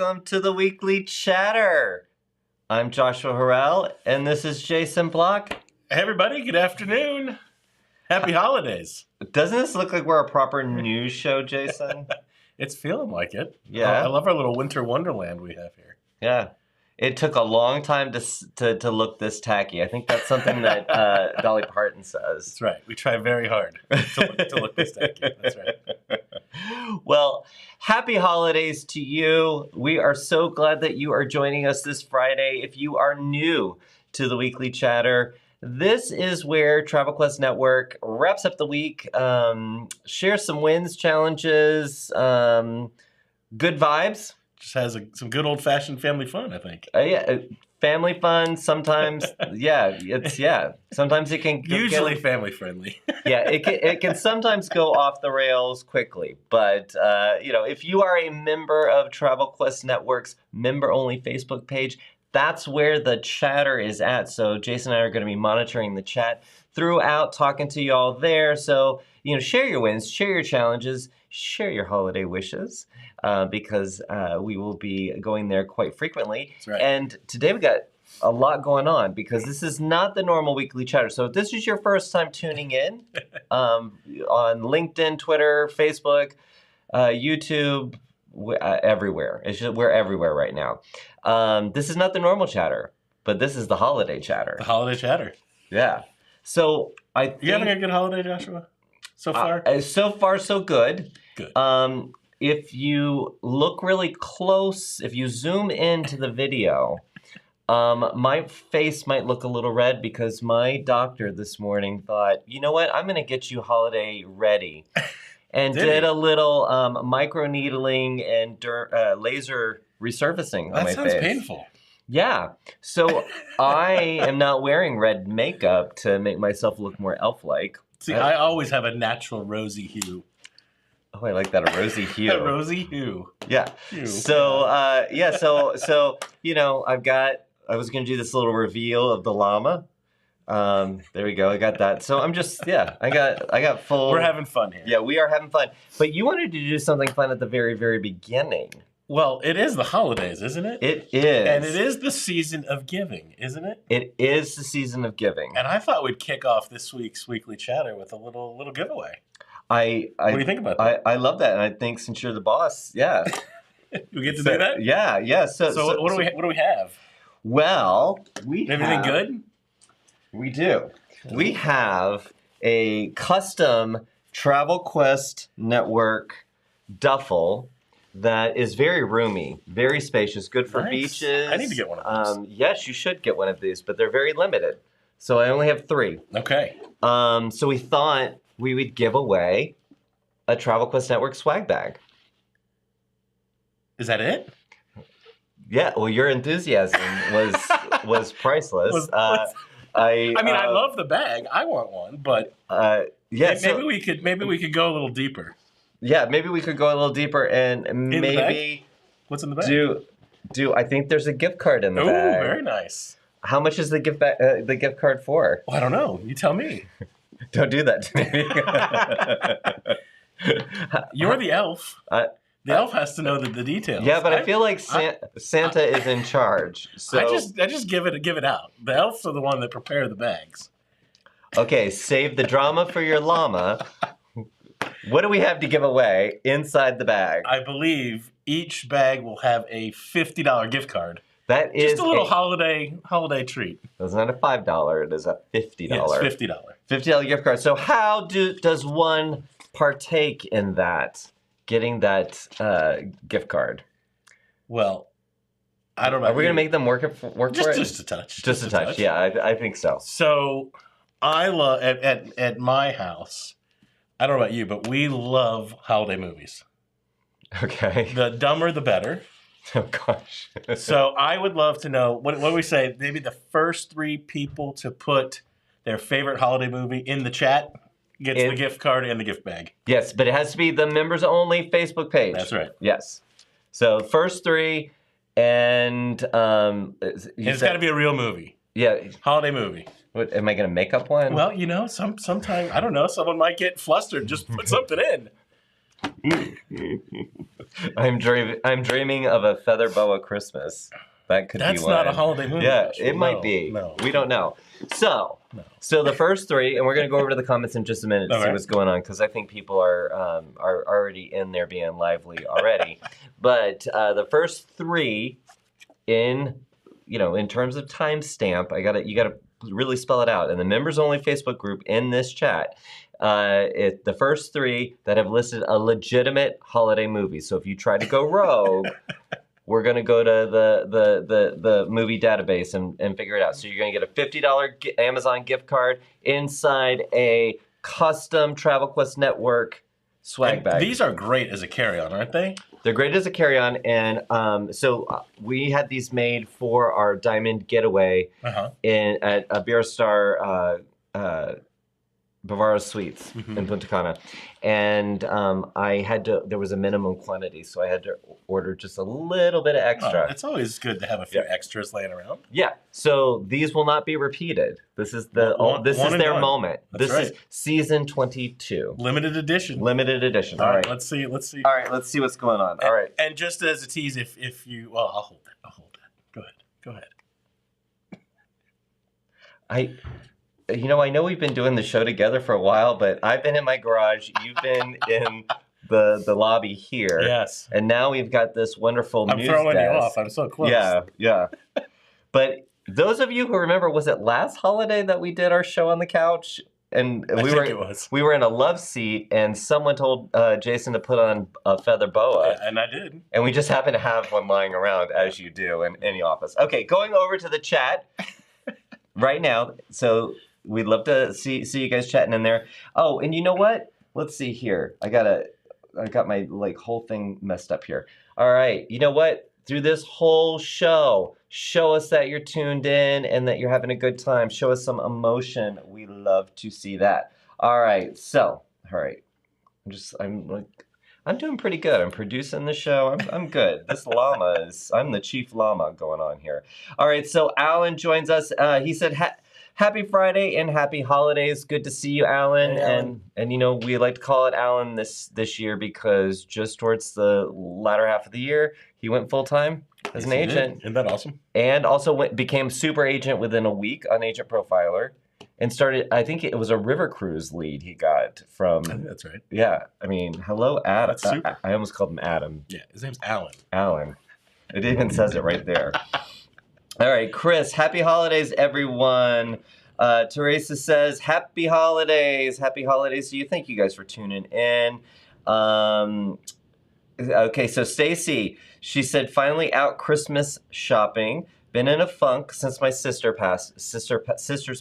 welcome to the Weekly Chatter. I'm Joshua Harrell, and this is Jason Block. Hey everybody, good afternoon. Happy holidays. Doesn't this look like we're a proper news show, Jason? It's feeling like it. Yeah. I love our little winter wonderland we have here. Yeah. It took a long time to look this tacky. I think that's something that Dolly Parton says. That's right. We try very hard to look this tacky. That's right. Well, happy holidays to you. We are so glad that you are joining us this Friday. If you are new to the Weekly Chatter, this is where Travel Quest Network wraps up the week, shares some wins, challenges, good vibes. Just has some good old-fashioned family fun, I think. Family fun. Sometimes, Sometimes it can usually family friendly. it can sometimes go off the rails quickly. But if you are a member of Travel Quest Network's member-only Facebook page, that's where the chatter is at. So Jason and I are going to be monitoring the chat throughout, talking to you all there. So share your wins, share your challenges, share your holiday wishes. Because we will be going there quite frequently. That's right. And today we got a lot going on because this is not the normal Weekly Chatter. So if this is your first time tuning in on LinkedIn, Twitter, Facebook, YouTube, everywhere. It's just, we're everywhere right now. This is not the normal chatter, but this is the holiday chatter. The holiday chatter. Yeah. So I think... You having a good holiday, Joshua? So far? So far, so good. Good. If you look really close, if you zoom into the video, my face might look a little red because my doctor this morning thought, you know what, I'm going to get you holiday ready. And did a little microneedling and laser resurfacing on my face. That sounds painful. Yeah. So I am not wearing red makeup to make myself look more elf-like. See, I always have a natural rosy hue. Oh, I like that, a rosy hue. A rosy hue. Yeah. Hue. So, I was going to do this little reveal of the llama. There we go. I got that. So I'm just, I got full. We're having fun here. Yeah, we are having fun. But you wanted to do something fun at the very, very beginning. Well, it is the holidays, isn't it? It is. And it is the season of giving, isn't it? It is the season of giving. And I thought we'd kick off this week's Weekly Chatter with a little giveaway. What do you think about that? I love that, and I think since you're the boss, yeah. We get to do that? Yeah. So what do we have? Well, we everything good? We do. We have a custom Travel Quest Network duffel that is very roomy, very spacious, good for beaches. I need to get one of those. Yes, you should get one of these, but they're very limited. So I only have 3. Okay. So we thought we would give away a Travel Quest Network swag bag. Is that it? Yeah, well, your enthusiasm was priceless. I love the bag. I want one, but maybe we could go a little deeper. Yeah, maybe we could go a little deeper and maybe what's in the bag? Do I think there's a gift card in the bag? Oh, very nice. How much is the gift card for? Well, I don't know. You tell me. Don't do that to me. You're the elf. The elf has to know the details. Yeah, but I feel like Santa is in charge. So I just give it out. The elves are the one that prepare the bags. Okay, save the drama for your llama. What do we have to give away inside the bag? I believe each bag will have a $50 gift card. That is just a little holiday treat. It's not a $5. It is a $50. Yes, $50. $50 gift card. So how does one partake in that? Getting that gift card. Well, I don't know. Are we gonna make them work for it? Just a touch. Just a touch. Yeah, I think so. So I love at my house. I don't know about you, but we love holiday movies. Okay. The dumber, the better. Oh gosh. So I would love to know what do we say? Maybe the first 3 people to put their favorite holiday movie in the chat gets the gift card and the gift bag. Yes, but it has to be the members only Facebook page. That's right. Yes. So first 3, and it's got to be a real movie. Yeah. Holiday movie. What, am I going to make up one? Well, sometime I don't know. Someone might get flustered. Just put something in. I'm dreaming of a feather boa Christmas. That could That's be one. not a holiday movie. Yeah, Joshua. it might be. No. We don't know. So the first three, and we're going to go over to the comments in just a minute to see what's going on, because I think people are already in there being lively already. But the first three, in terms of timestamp, you gotta really spell it out. In the members only Facebook group in this chat, the first three that have listed a legitimate holiday movie. So if you try to go rogue, we're going to go to the movie database and figure it out. So you're going to get a $50 Amazon gift card inside a custom Travel Quest Network swag bag. These are great as a carry-on, aren't they? They're great as a carry-on, and so we had these made for our Diamond Getaway at a Beer Star Bavaro Suites in Punta Cana, and there was a minimum quantity, so I had to order just a little bit of extra. It's always good to have a few extras laying around. Yeah, so these will not be repeated. This is their moment. This is season 22. Limited edition. Limited edition. All right. Let's see. All right, let's see what's going on. All right. And just as a tease, if you, well, I'll hold that. Go ahead. I know we've been doing the show together for a while, but I've been in my garage. You've been in the lobby here. Yes. And now we've got this wonderful news desk. I'm throwing you off. I'm so close. Yeah. But those of you who remember, was it last holiday that we did our show on the couch? And we were in a love seat, and someone told Jason to put on a feather boa. Yeah, and I did. And we just happened to have one lying around, as you do in any office. Okay, going over to the chat right now. So we'd love to see you guys chatting in there. Oh, and you know what? Let's see here. I got my whole thing messed up here. All right. You know what? Through this whole show us that you're tuned in and that you're having a good time. Show us some emotion. We love to see that. All right. So, all right. I'm doing pretty good. I'm producing the show. I'm good. I'm the chief llama going on here. All right. So Alan joins us. He said, happy Friday and happy holidays. Good to see you, Alan. Hey, Alan. And we like to call it Alan this year because just towards the latter half of the year, he went full-time as an agent. Isn't that awesome? And also became super agent within a week on Agent Profiler. And started, I think it was a river cruise lead he got from. I think that's right. Yeah. I mean, hello, Adam. That's super. I almost called him Adam. Yeah, his name's Alan. Alan. It even says it right there. All right, Chris, happy holidays, everyone. Teresa says, happy holidays. Happy holidays to you. Thank you guys for tuning in. Okay, so Stacy, she said, finally out Christmas shopping. Been in a funk since my sister's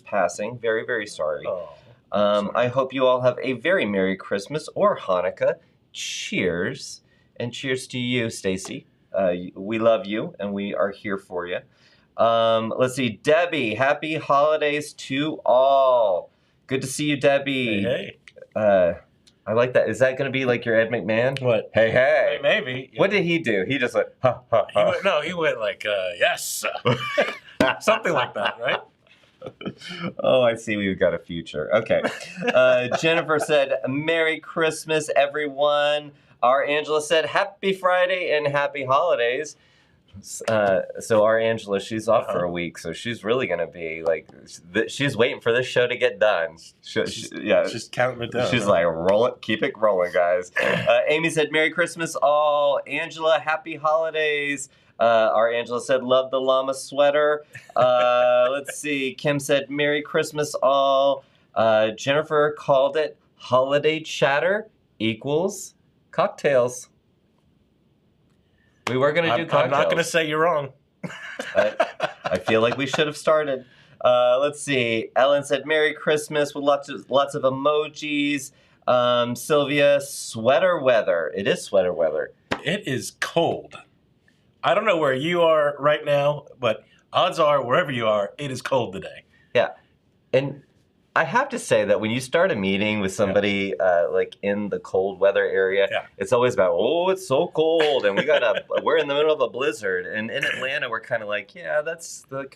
passing. Very, very sorry. Oh, sorry. I hope you all have a very Merry Christmas or Hanukkah. Cheers. And cheers to you, Stacy. We love you, and we are here for you. Let's see. Debbie, happy holidays to all. Good to see you, Debbie. Hey. I like that. Is that going to be like your Ed McMahon? What? Hey. Maybe. What did he do? He just went, ha, ha, ha. He went like, yes. Something like that, right? Oh, I see we've got a future. Okay. Jennifer said, Merry Christmas, everyone. Our Angela said, Happy Friday and Happy Holidays. So our Angela, she's off for a week, so she's really going to be like, she's waiting for this show to get done. She's counting it down. She's like, roll it, keep it rolling, guys. Amy said, Merry Christmas all. Angela, Happy Holidays. Our Angela said, love the llama sweater. Let's see. Kim said, Merry Christmas all. Jennifer called it holiday chatter equals cocktails. We were going to do cocktails. I'm not going to say you're wrong. I feel like we should have started. Let's see. Ellen said, Merry Christmas with lots of emojis. Sylvia, sweater weather. It is sweater weather. It is cold. I don't know where you are right now, but odds are, wherever you are, it is cold today. Yeah. And I have to say that when you start a meeting with somebody like in the cold weather area, it's always about, oh, it's so cold, and we're in the middle of a blizzard. And in Atlanta, we're kind of like, can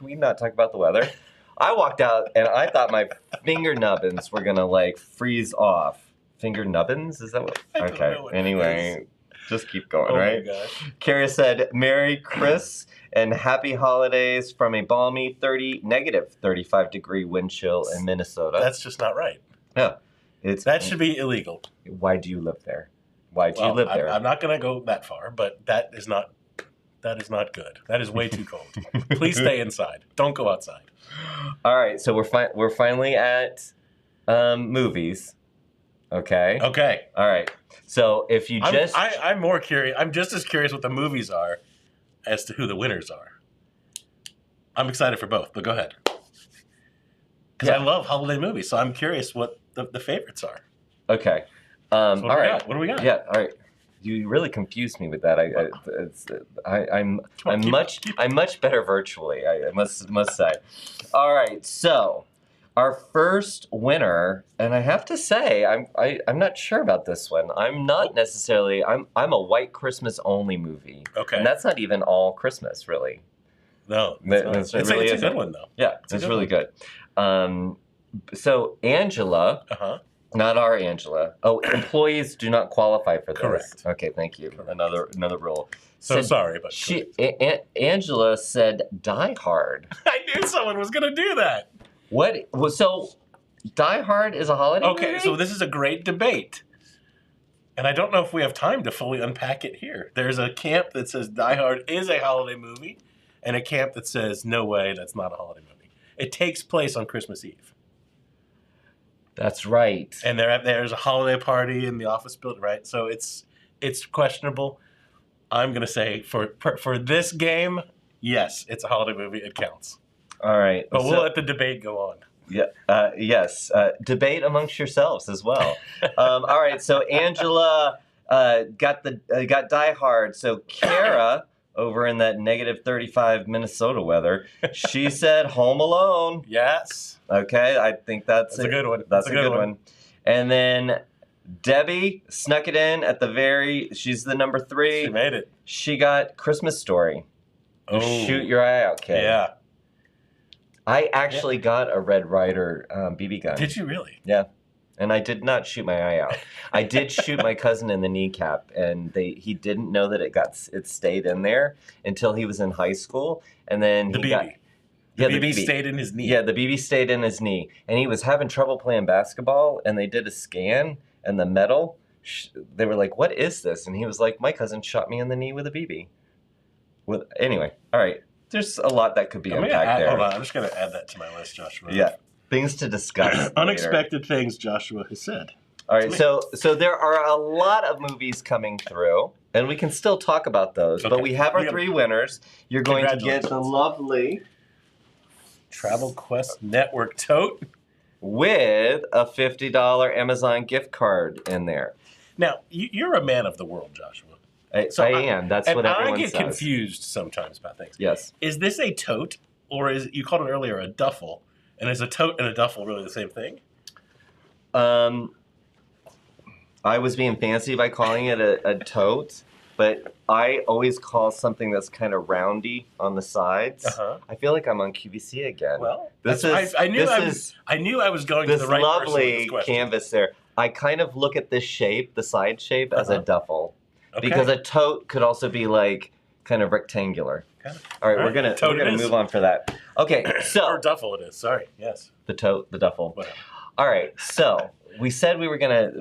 we not talk about the weather? I walked out and I thought my finger nubbins were gonna like freeze off finger nubbins? Is that what? I don't Okay. know what Anyway, just keep going, Oh right? my gosh. Kara said, Merry Chris and happy holidays from a balmy negative 35 degree wind chill in Minnesota. That's just not right. Yeah. That should be illegal. Why do you live there? Why do you live there? I'm not going to go that far, but that is not good. That is way too cold. Please stay inside. Don't go outside. All right, so we're finally at movies. Okay. Okay. All right. So if you just, I'm more curious. I'm just as curious what the movies are as to who the winners are. I'm excited for both, but go ahead. Because I love holiday movies, so I'm curious what the favorites are. Okay. So all right. What do we got? Yeah. All right. You really confused me with that. I'm much better virtually. I must say. All right. So our first winner, and I have to say, I'm not sure about this one. I'm not necessarily. I'm a white Christmas only movie. Okay. And that's not even all Christmas, really. No, it's it's a good one though. Yeah, it's really good. So Angela. Not our Angela. Oh, employees do not qualify for this. Correct. Okay, thank you. Correct. Another rule. So sorry, but Angela said Die Hard. I knew someone was going to do that. What? So Die Hard is a holiday movie? Okay, so this is a great debate. And I don't know if we have time to fully unpack it here. There's a camp that says Die Hard is a holiday movie, and a camp that says, no way, that's not a holiday movie. It takes place on Christmas Eve. That's right. And there's a holiday party in the office building, right? So it's questionable. I'm going to say for this game, yes, it's a holiday movie. It counts. All right. But we'll let the debate go on. Yeah. Yes. Debate amongst yourselves as well. All right. So Angela got Die Hard. So Kara, over in that negative 35 Minnesota weather, she said Home Alone. Yes. Okay. I think that's a good one. That's a good one. And then Debbie snuck it in at she's the number 3. She made it. She got Christmas Story. Oh. Shoot your eye out, kid. Yeah. I actually got a Red Ryder BB gun. Did you really? Yeah. And I did not shoot my eye out. I did shoot my cousin in the kneecap, and he didn't know that it stayed in there until he was in high school, and then the BB stayed in his knee. Yeah, the BB stayed in his knee, and he was having trouble playing basketball. And they did a scan, and the metal. They were like, "What is this?" And he was like, "My cousin shot me in the knee with a BB." Anyway, all right. There's a lot that could be unpacked there. Hold on, I'm just going to add that to my list, Joshua. Yeah. Things to discuss. Unexpected things Joshua has said. All right, so there are a lot of movies coming through, and we can still talk about those. Okay. But we have our 3 winners. You're going to get the lovely Travel Quest Network tote with a $50 Amazon gift card in there. Now, you're a man of the world, Joshua. I am. That's what everyone says. I get confused sometimes about things. Yes. Is this a tote, or you called it earlier a duffel? And is a tote and a duffel really the same thing? I was being fancy by calling it a tote, but I always call something that's kind of roundy on the sides. I feel like I'm on QVC again. Well, I knew I was going to the right person with this lovely canvas there. I kind of look at this shape, the side shape, as a duffel. Okay. Because a tote could also be like kind of rectangular. Okay. All right, we're gonna move on for that. Okay, so or duffel it is. Sorry, yes. The tote, the duffel. Whatever. All right, so we said we were gonna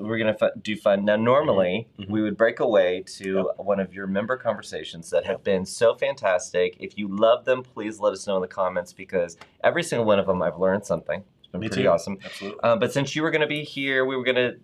do fun. Now, normally we would break away to one of your member conversations that have been so fantastic. If you love them, please let us know in the comments, because every single one of them I've learned something. It's been pretty awesome. Absolutely. But since you were gonna be here, we were gonna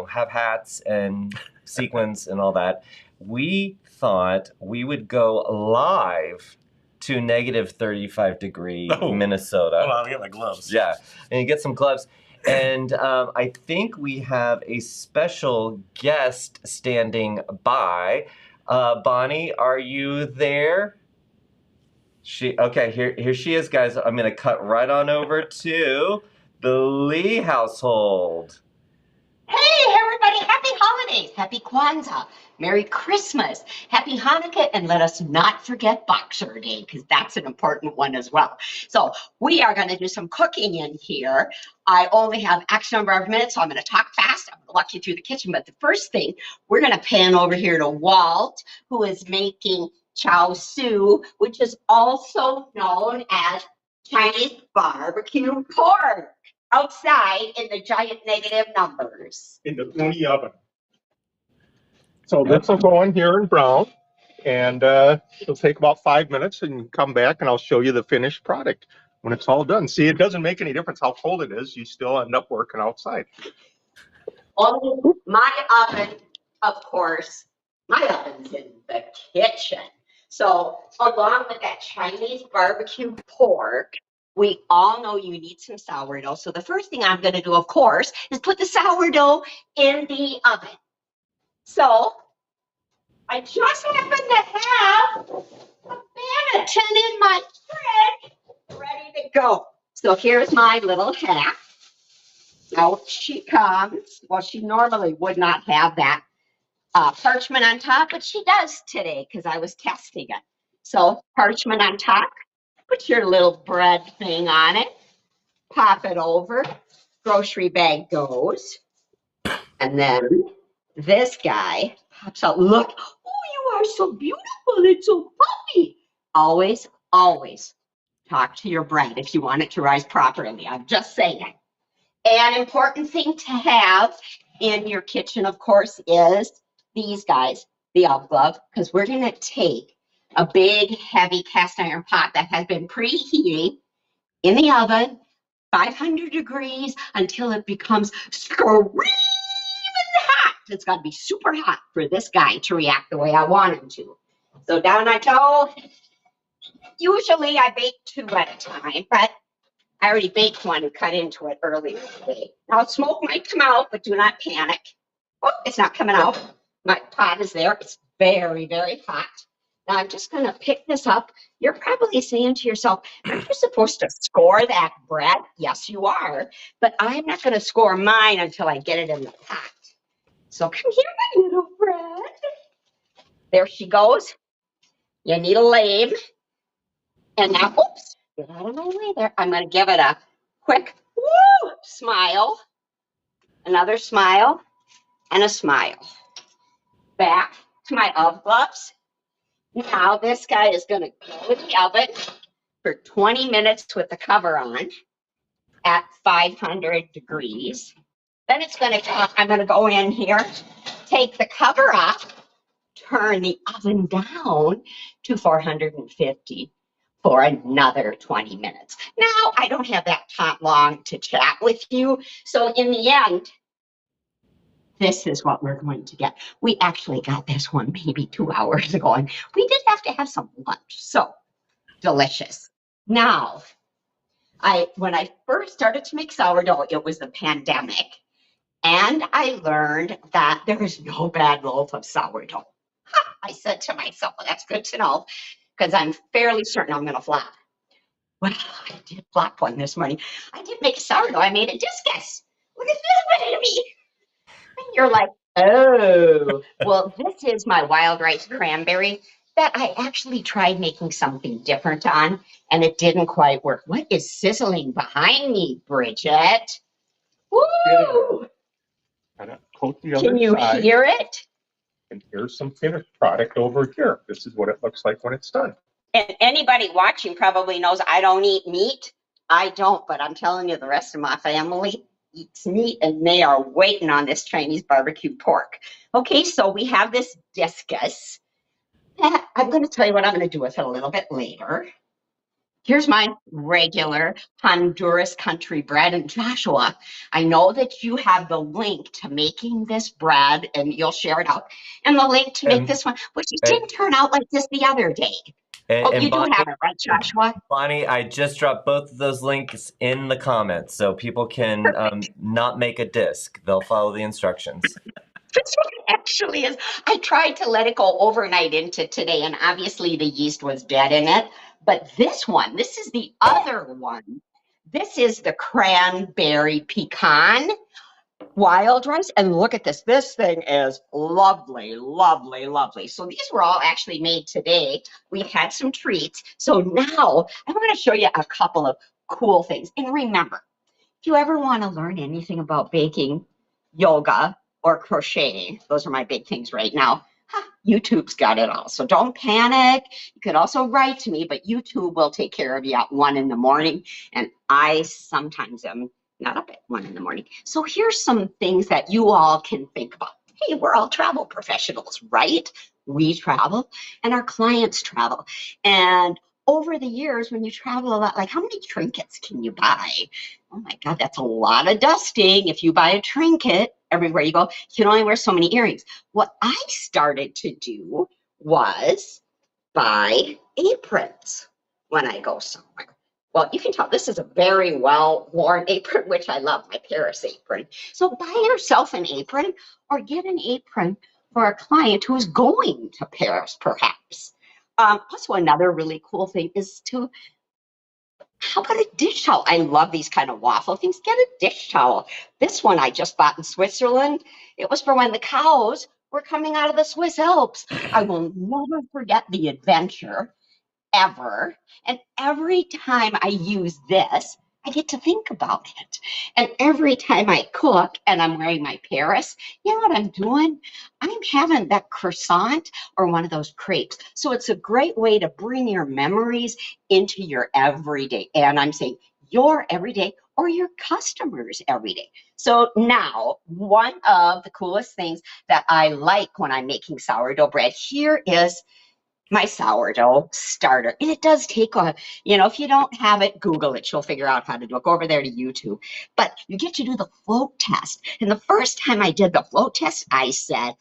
have hats and sequins and all that. We thought we would go live to negative 35 degree Minnesota. Hold on, I get my gloves. Yeah, and you get some gloves. And I think we have a special guest standing by. Bonnie, are you there? Here she is, guys. I'm going to cut right on over to the Lee household. Hey, everybody, happy holidays, happy Kwanzaa, Merry Christmas, happy Hanukkah, and let us not forget Boxer Day, because that's an important one as well. So we are going to do some cooking in here. I only have X number of minutes, so I'm going to talk fast. I'm going to walk you through the kitchen, but the first thing, we're going to pan over here to Walt, who is making chow su, which is also known as Chinese barbecue pork outside in the giant negative numbers. In the 20 oven. So this will go in here and brown, and it'll take about 5 minutes, and come back and I'll show you the finished product when it's all done. See, it doesn't make any difference how cold it is. You still end up working outside. Only my oven, of course, my oven's in the kitchen. So along with that Chinese barbecue pork, we all know you need some sourdough. So the first thing I'm going to do, of course, is put the sourdough in the oven. So I just happen to have a Banneton in my fridge ready to go. So here's my little hack. Out she comes. Well, she normally would not have that parchment on top, but she does today because I was testing it. So parchment on top, put your little bread thing on it, pop it over, grocery bag goes, and then this guy pops out. Look, oh, you are so beautiful. It's so puffy. Always, always talk to your bread if you want it to rise properly. I'm just saying. An important thing to have in your kitchen, of course, is these guys, the elf glove, because we're going to take a big, heavy cast iron pot that has been preheating in the oven, 500 degrees, until it becomes screaming hot. It's got to be super hot for this guy to react the way I want him to. So down I go. Usually I bake 2 at a time, but I already baked one and cut into it earlier today. Now smoke might come out, but do not panic. Oh, it's not coming out. My pot is there. It's very, very hot. Now I'm just going to pick this up. You're probably saying to yourself, aren't you supposed to score that bread? Yes, you are. But I'm not going to score mine until I get it in the pot. So come here, my little bread. There she goes. You need a lathe. And now, oops, get out of my way there. I'm going to give it a quick woo, smile, another smile, and a smile. Back to my elf gloves. Now this guy is going to go in the oven for 20 minutes with the cover on at 500 degrees. Then it's going to, I'm going to go in here, take the cover off, turn the oven down to 450 for another 20 minutes. Now, I don't have that long to chat with you. So in the end, this is what we're going to get. We actually got this one maybe 2 hours ago, and we did have to have some lunch. So delicious. Now, when I first started to make sourdough, it was the pandemic. And I learned that there is no bad loaf of sourdough. I said to myself, well, that's good to know, because I'm fairly certain I'm going to flop. Well, I did flop one this morning. I did make sourdough. I made a discus. Look at this baby. And you're like, oh, well, this is my wild rice cranberry that I actually tried making something different on, and it didn't quite work. What is sizzling behind me, Bridget? Woo! Can you hear it? And here's some finished product over here. This is what it looks like when it's done. And anybody watching probably knows I don't eat meat. I don't, but I'm telling you, the rest of my family eats meat, and they are waiting on this Chinese barbecue pork. Okay, so we have this discus. I'm going to tell you what I'm going to do with it a little bit later. Here's my regular Honduras country bread. And Joshua, I know that you have the link to making this bread, and you'll share it out, and the link to make this one, which didn't turn out like this the other day. And you Bonnie, do have it, right, Joshua? Bonnie, I just dropped both of those links in the comments so people can not make a disc. They'll follow the instructions. This one actually is. I tried to let it go overnight into today, and obviously the yeast was dead in it. But this one, this is the other one. This is the cranberry pecan. wild rice. And look at this. This thing is lovely, lovely, lovely. So these were all actually made today. We had some treats. So now I want to show you a couple of cool things. And remember, if you ever want to learn anything about baking, yoga, or crocheting, those are my big things right now. YouTube's got it all. So don't panic. You could also write to me, but YouTube will take care of you at 1 in the morning. And I sometimes am not up at 1 in the morning. So here's some things that you all can think about. Hey, we're all travel professionals, right? We travel and our clients travel. And over the years, when you travel a lot, like how many trinkets can you buy? Oh my God, that's a lot of dusting. If you buy a trinket everywhere you go, you can only wear so many earrings. What I started to do was buy aprons when I go somewhere. Well, you can tell this is a very well-worn apron, which I love, my Paris apron. So buy yourself an apron or get an apron for a client who's going to Paris, perhaps. Also, another really cool thing is to, how about a dish towel? I love these kind of waffle things. Get a dish towel. This one I just bought in Switzerland. It was for when the cows were coming out of the Swiss Alps. I will never forget the adventure ever. And every time I use this, I get to think about it. And every time I cook and I'm wearing my Paris, you know what I'm doing? I'm having that croissant or one of those crepes. So it's a great way to bring your memories into your everyday. And I'm saying your everyday or your customers' everyday. So now, one of the coolest things that I like when I'm making sourdough bread, here is my sourdough starter. And it does take a, if you don't have it, Google it. You'll figure out how to do it. Go over there to YouTube. But you get to do the float test. And the first time I did the float test, I said,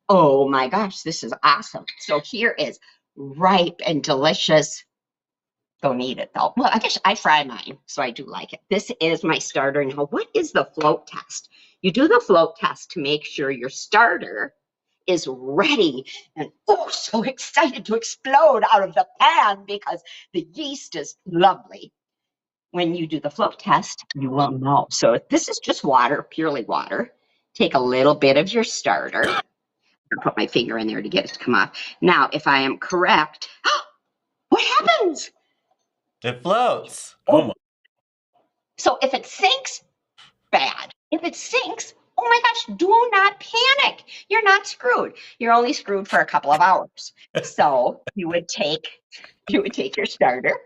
oh my gosh, this is awesome. So here is ripe and delicious. Don't eat it though. Well, I guess I fry mine, so I do like it. This is my starter. Now, what is the float test? You do the float test to make sure your starter is ready and so excited to explode out of the pan because the yeast is lovely. When you do the float test, you will know. So this is just water, purely water. Take a little bit of your starter. I'll put my finger in there to get it to come off. Now, if I am correct, what happens? It floats. Oh my. So if it sinks, bad. If it sinks, oh my gosh, do not panic. You're not screwed. You're only screwed for a couple of hours. So you would take your starter.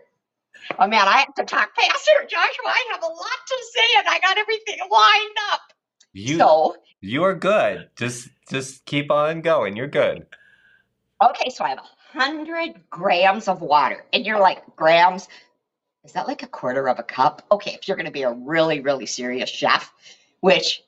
Oh man, I have to talk faster, Joshua. I have a lot to say and I got everything lined up. You are good. Just keep on going. You're good. Okay, so I have 100 grams of water. And you're like, grams? Is that like a quarter of a cup? Okay, if you're going to be a really, really serious chef, which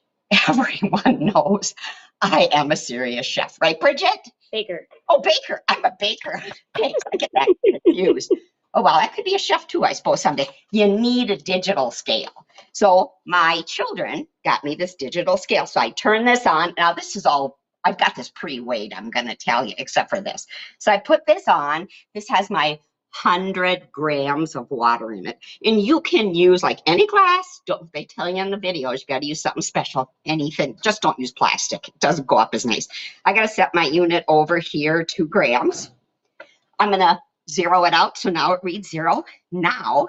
everyone knows I am a serious chef, right, Bridget? Baker. Oh, baker. I'm a baker. I get that confused. Oh, well, that could be a chef too, I suppose, someday. You need a digital scale. So my children got me this digital scale. So I turn this on. Now, this is all, I've got this pre-weighed, I'm going to tell you, except for this. So I put this on. This has my 100 grams of water in it. And you can use like any glass. Don't they tell you in the videos, you got to use something special, anything. Just don't use plastic. It doesn't go up as nice. I got to set my unit over here, 2 grams. I'm going to zero it out. So now it reads 0. Now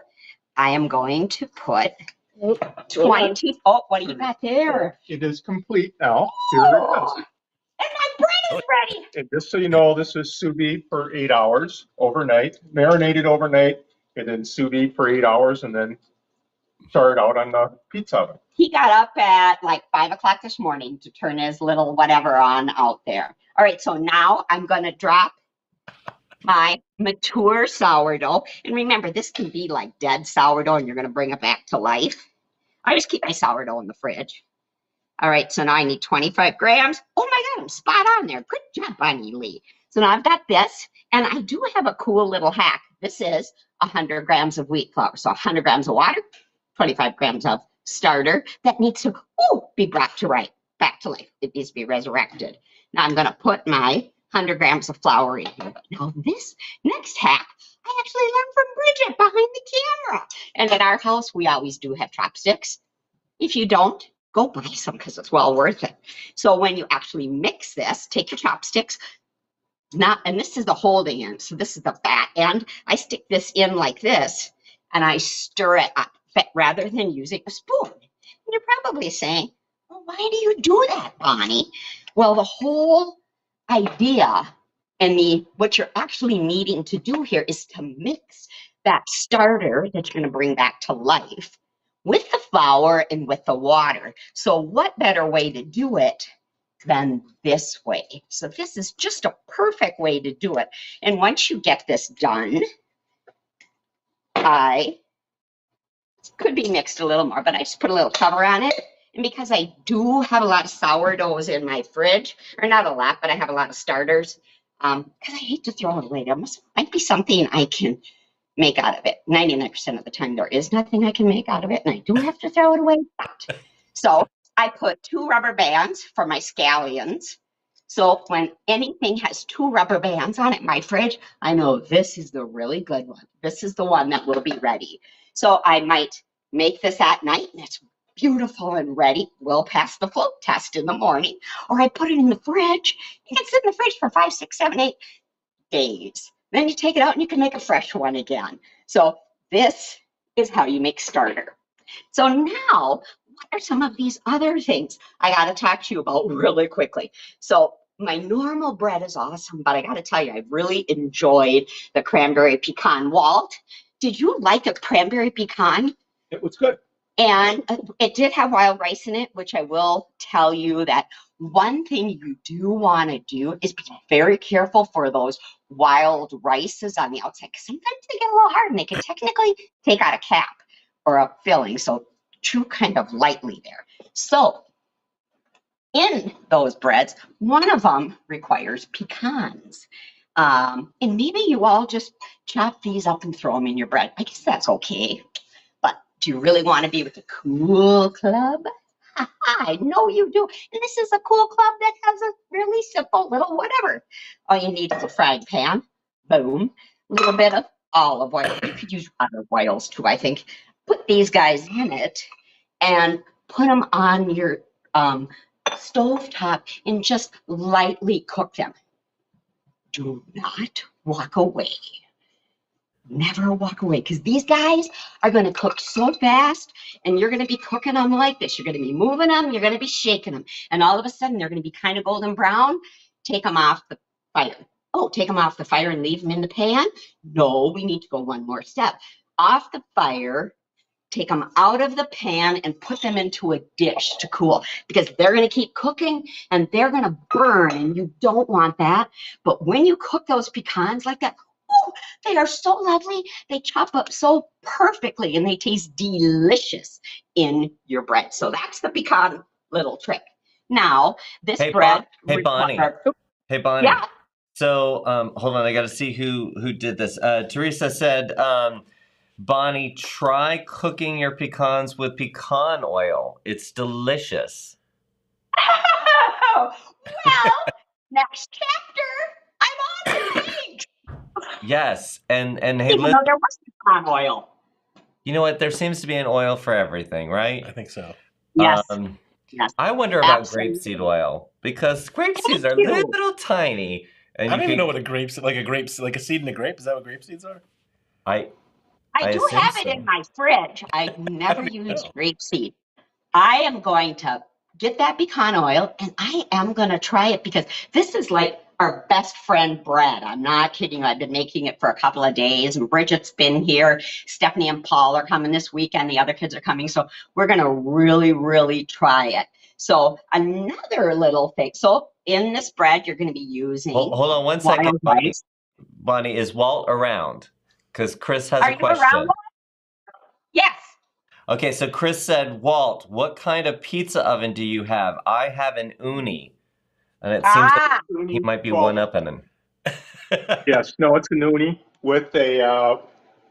I am going to put 20. Oh, what do you got there? It is complete now. Here it is. And my bread is ready. And just so you know, this is sous vide for 8 hours overnight, marinated overnight, and then sous vide for 8 hours, and then start out on the pizza oven. He got up at like 5 o'clock this morning to turn his little whatever on out there. All right, so now I'm going to drop my mature sourdough. And remember, this can be like dead sourdough, and you're going to bring it back to life. I just keep my sourdough in the fridge. All right, so now I need 25 grams. Oh my God, I'm spot on there. Good job, Bonnie Lee. So now I've got this, and I do have a cool little hack. This is 100 grams of wheat flour. So 100 grams of water, 25 grams of starter that needs to be brought to back to life. It needs to be resurrected. Now I'm going to put my 100 grams of flour in here. Now this next hack, I actually learned from Bridget behind the camera. And in our house, we always do have chopsticks. If you don't, go buy some because it's well worth it. So when you actually mix this, take your chopsticks, and this is the holding end. So this is the fat end. I stick this in like this and I stir it up rather than using a spoon. And you're probably saying, well, why do you do that, Bonnie? Well, the whole idea and what you're actually needing to do here is to mix that starter that you're going to bring back to life with the flour and with the water. So what better way to do it than this way? So this is just a perfect way to do it. And once you get this done, I could be mixed a little more, but I just put a little cover on it. And because I do have a lot of sourdoughs in my fridge, or not a lot, but I have a lot of starters, because I hate to throw it away. There might be something I can make out of it. 99% of the time, there is nothing I can make out of it, and I do have to throw it away. So I put 2 rubber bands for my scallions. So when anything has 2 rubber bands on it in my fridge, I know this is the really good one. This is the one that will be ready. So I might make this at night, and it's beautiful and ready. We'll pass the float test in the morning. Or I put it in the fridge. It can sit in the fridge for 5, 6, 7, 8 days. Then you take it out and you can make a fresh one again. So this is how you make starter. So now, what are some of these other things I got to talk to you about really quickly? So my normal bread is awesome, but I got to tell you, I really enjoyed the cranberry pecan. Walt, did you like a cranberry pecan? It was good. And it did have wild rice in it, which I will tell you that one thing you do want to do is be very careful for those wild rices on the outside, because sometimes they get a little hard and they can technically take out a cap or a filling. So chew kind of lightly there. So in those breads, one of them requires pecans. And maybe you all just chop these up and throw them in your bread. I guess that's okay. But do you really want to be with the cool club? I know you do. And this is a cool club that has a really simple little whatever. All you need is a frying pan. Boom. A little bit of olive oil. You could use other oils too, I think. Put these guys in it and put them on your stove top and just lightly cook them. Do not walk away. Never walk away, because these guys are going to cook so fast, and you're going to be cooking them like this. You're going to be moving them, you're going to be shaking them, and all of a sudden they're going to be kind of golden brown. Take them off the fire. Oh, take them off the fire and leave them in the pan? No, we need to go one more step. Off the fire, take them out of the pan and put them into a dish to cool, because they're going to keep cooking and they're going to burn, and you don't want that. But when you cook those pecans like that, oh, they are so lovely. They chop up so perfectly and they taste delicious in your bread. So that's the pecan little trick. Now, this bread. Hey, Bonnie. Hey, Bonnie. Yeah. So, hold on. I got to see who did this. Teresa said, Bonnie, try cooking your pecans with pecan oil. It's delicious. Oh, well, next chapter. I'm on it. Thanks. Yes, and hey, Even though there was pecan oil. You know what? There seems to be an oil for everything, right? I think so. Yes. Yes. I wonder about Absolutely. grapeseed oil, because grapeseeds are little tiny. And I don't even know what like a seed in a grape. Is that what grape seeds are? I do have it in my fridge. I never used grapeseed. I am going to get that pecan oil, and I am going to try it, because this is like our best friend bread. I'm not kidding you. I've been making it for a couple of days, and Bridget's been here. Stephanie and Paul are coming this weekend. The other kids are coming. So we're going to really, really try it. So another little thing. So in this bread, you're going to be using. Hold on one second, Bonnie. Bonnie, is Walt around? Because Chris has a question. Around? Yes. Okay, so Chris said, Walt, what kind of pizza oven do you have? I have an uni. And it seems like he might be one-upping him. Yes, no, it's a uni with a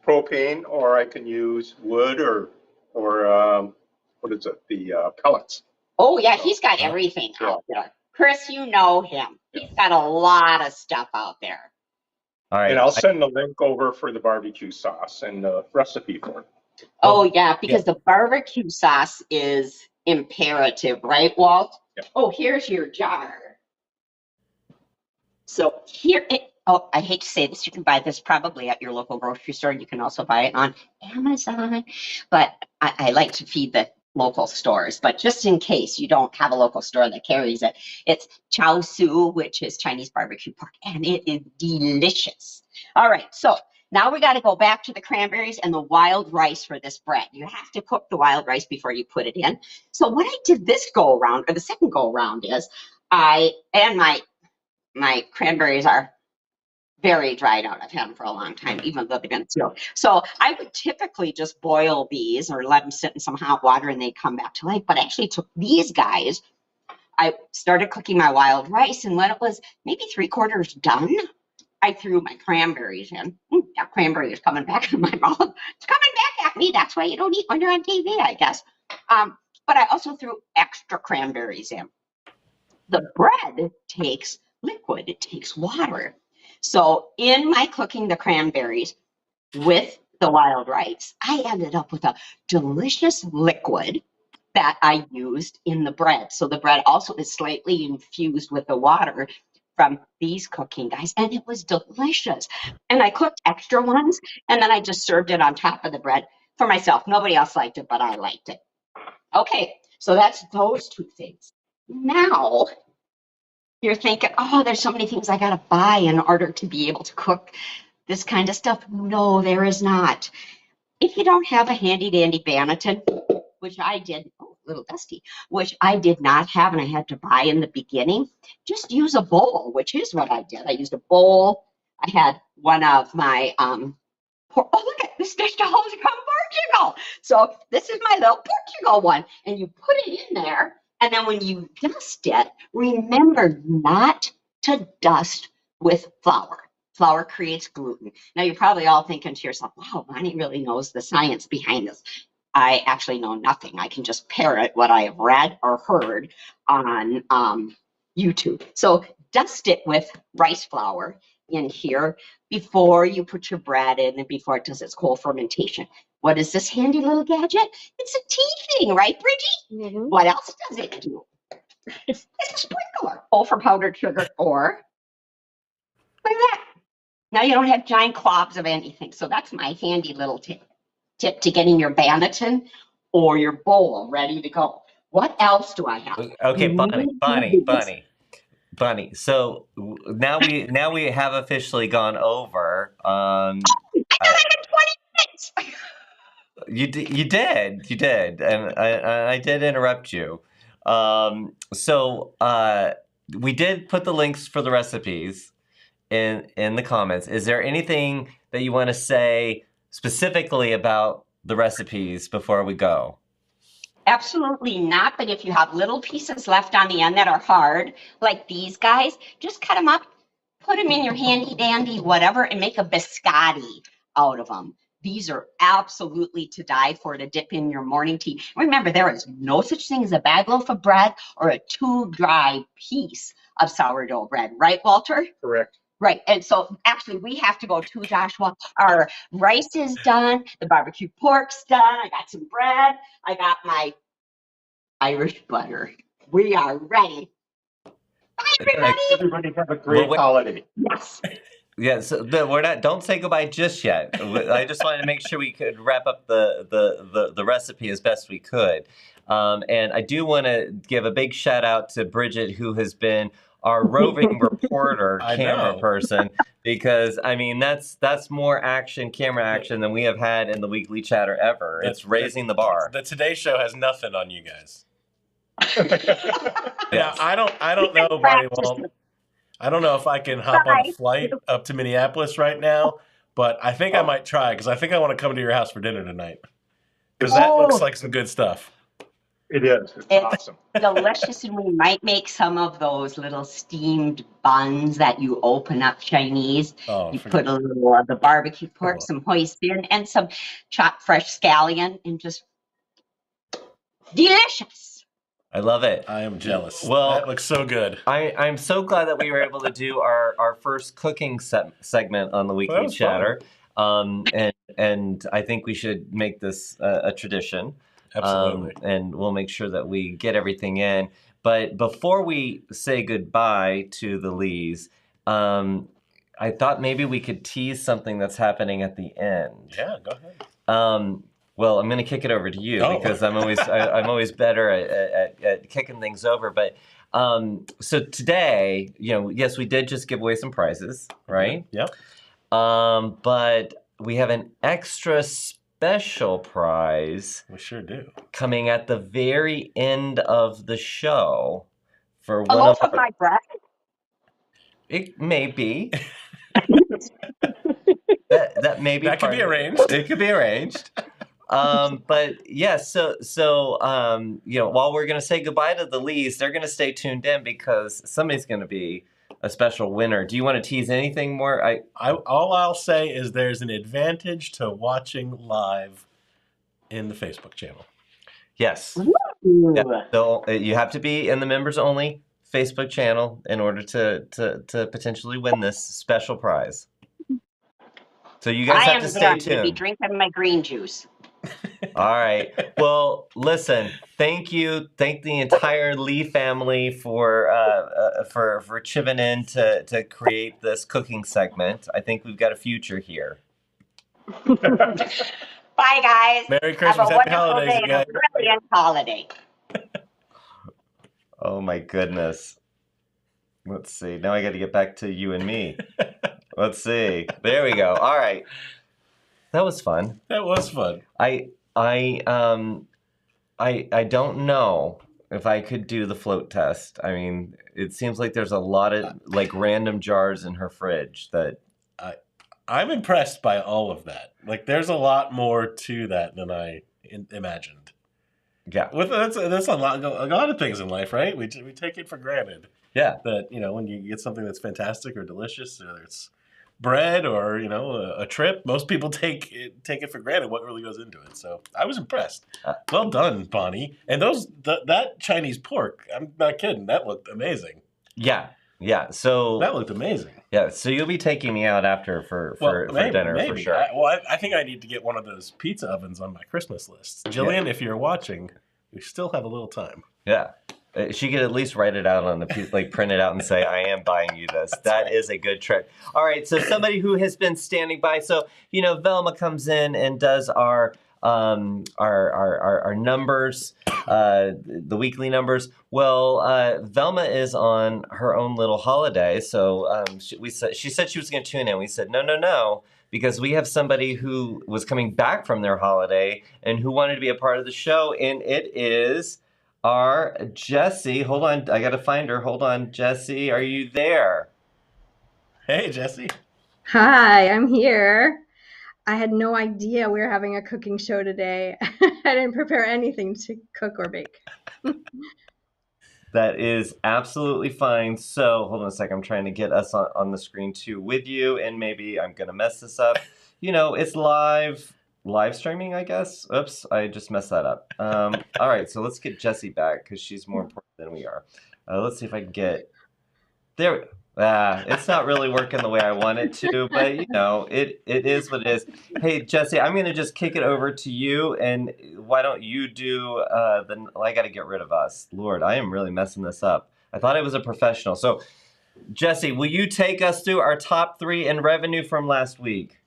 propane, or I can use wood or what is it, the pellets. Oh, yeah, he's got everything out there. Chris, you know him. He's got a lot of stuff out there. All right. And I'll send the link over for the barbecue sauce and the recipe for it. Oh, yeah, because the barbecue sauce is imperative, right, Walt? Yep. Oh, here's your jar. So here, oh, I hate to say this, you can buy this probably at your local grocery store. You can also buy it on Amazon, but I like to feed the local stores. But just in case you don't have a local store that carries it, it's chow su, which is Chinese barbecue pork, and it is delicious. All right, so now we got to go back to the cranberries and the wild rice for this bread. You have to cook the wild rice before you put it in. So what I did this go around, or the second go around, is my cranberries are very dried out. I've had them for a long time, even though they've been sealed. So I would typically just boil these or let them sit in some hot water and they come back to life. But I actually took these guys. I started cooking my wild rice, and when it was maybe 3/4 done, I threw my cranberries in. That cranberry is coming back in my mouth. It's coming back at me. That's why you don't eat when you're on TV, I guess. But I also threw extra cranberries in. The bread takes liquid, it takes water. So in my cooking the cranberries with the wild rice, I ended up with a delicious liquid that I used in the bread. So the bread also is slightly infused with the water from these cooking guys, and it was delicious. And I cooked extra ones, and then I just served it on top of the bread for myself. Nobody else liked it, but I liked it. Okay, so that's those two things. Now you're thinking, oh, there's so many things I got to buy in order to be able to cook this kind of stuff. No, there is not. If you don't have a handy dandy Banneton, which I did, oh, a little dusty, which I did not have and I had to buy in the beginning, just use a bowl, which is what I did. I used a bowl. I had one of my, oh, look at this dish from Portugal. So this is my little Portugal one. And you put it in there. And then when you dust it, remember not to dust with flour. Flour creates gluten. Now, you're probably all thinking to yourself, wow, Bonnie really knows the science behind this. I actually know nothing. I can just parrot what I have read or heard on YouTube. So dust it with rice flour in here before you put your bread in and before it does its whole fermentation. What is this handy little gadget? It's a tea thing, right, Bridgie? Mm-hmm. What else does it do? It's a sprinkler, or for powdered sugar, or like that. Now you don't have giant clogs of anything. So that's my handy little tip to getting your Banneton or your bowl ready to go. What else do I have? Okay, Bunny. So now we have officially gone over. I thought I had 20 minutes. You did, and I did interrupt you. So we did put the links for the recipes in the comments. Is there anything that you want to say specifically about the recipes before we go? Absolutely not. But if you have little pieces left on the end that are hard, like these guys, just cut them up, put them in your handy dandy whatever, and make a biscotti out of them. These are absolutely to die for, to dip in your morning tea. Remember, there is no such thing as a bad loaf of bread or a too dry piece of sourdough bread. Right, Walter? Correct. Right. And so actually we have to go to Joshua. Our rice is done. The barbecue pork's done. I got some bread. I got my Irish butter. We are ready. Bye, everybody. Everybody have a great holiday. Yes. Yeah, so we're not. Don't say goodbye just yet. I just wanted to make sure we could wrap up the recipe as best we could, and I do want to give a big shout out to Bridget, who has been our roving reporter, camera person, because I mean that's more camera action than we have had in the weekly chatter ever. It's raising the bar. The Today Show has nothing on you guys. Yes. I don't know, Bonnie Walt. I don't know if I can hop on a flight up to Minneapolis right now, but I think I might try because I think I want to come to your house for dinner tonight. Because that looks like some good stuff. It is. It's awesome. Delicious, and we might make some of those little steamed buns that you open up Chinese. You put a little of the barbecue pork, some hoisin, and some chopped fresh scallion, and just delicious. I love it. I am jealous. Well, that looks so good. I'm so glad that we were able to do our first cooking segment on the weekly chatter. And I think we should make this a tradition. Absolutely. And we'll make sure that we get everything in. But before we say goodbye to the Lees, I thought maybe we could tease something that's happening at the end. Yeah, go ahead. Well, I'm going to kick it over to you because I'm always better at kicking things over. But so today, yes, we did just give away some prizes, right? Yep. But we have an extra special prize. We sure do. Coming at the very end of the show for A one loaf of of my bread? It may be. that may be. That could be arranged. It could be arranged. But yeah, so while we're gonna say goodbye to the Lees, they're gonna stay tuned in because somebody's gonna be a special winner. Do you want to tease anything more? All I'll say is there's an advantage to watching live in the Facebook channel. Yes. Ooh. Yeah. So you have to be in the members only Facebook channel in order to potentially win this special prize. So you guys have to stay tuned. To be drinking my green juice. All right. Well, listen. Thank you. Thank the entire Lee family for chipping in to create this cooking segment. I think we've got a future here. Bye, guys. Merry Christmas, Have a happy holidays, wonderful day and a brilliant holiday. Oh my goodness. Let's see. Now I got to get back to you and me. Let's see. There we go. All right. That was fun. That was fun. I don't know if I could do the float test. I mean, it seems like there's a lot of like random jars in her fridge that I'm impressed by all of that. Like, there's a lot more to that than I imagined. Yeah. That's a lot of things in life, right? We take it for granted. Yeah. That, when you get something that's fantastic or delicious, whether it's bread or, a trip, most people take it for granted what really goes into it. So I was impressed. Well done, Bonnie. And that Chinese pork, I'm not kidding, that looked amazing. Yeah. Yeah. So that looked amazing. Yeah. So you'll be taking me out after for dinner for sure. I think I need to get one of those pizza ovens on my Christmas list. Jillian, if you're watching, we still have a little time. Yeah. She could at least write it out on the piece, like print it out and say, "I am buying you this." That is a good trick. All right, so somebody who has been standing by. So Velma comes in and does our numbers, the weekly numbers. Well, Velma is on her own little holiday, so she said she was going to tune in. We said no. Because we have somebody who was coming back from their holiday and who wanted to be a part of the show, and it is our Jessie. Hold on, I gotta find her. Hold on, Jessie, are you there? Hey, Jessie. Hi, I'm here. I had no idea we were having a cooking show today. I didn't prepare anything to cook or bake. That is absolutely fine. So hold on a second. I'm trying to get us on the screen too with you, and maybe I'm gonna mess this up. It's live streaming, I guess. Oops, I just messed that up. All right, so let's get Jessie back because she's more important than we are. Let's see if I can get there. It's not really working the way I want it to, but it is what it is. Hey, Jessie, I'm gonna just kick it over to you, and why don't you do I got to get rid of us. Lord, I am really messing this up. I thought I was a professional. So, Jessie, will you take us through our top 3 in revenue from last week?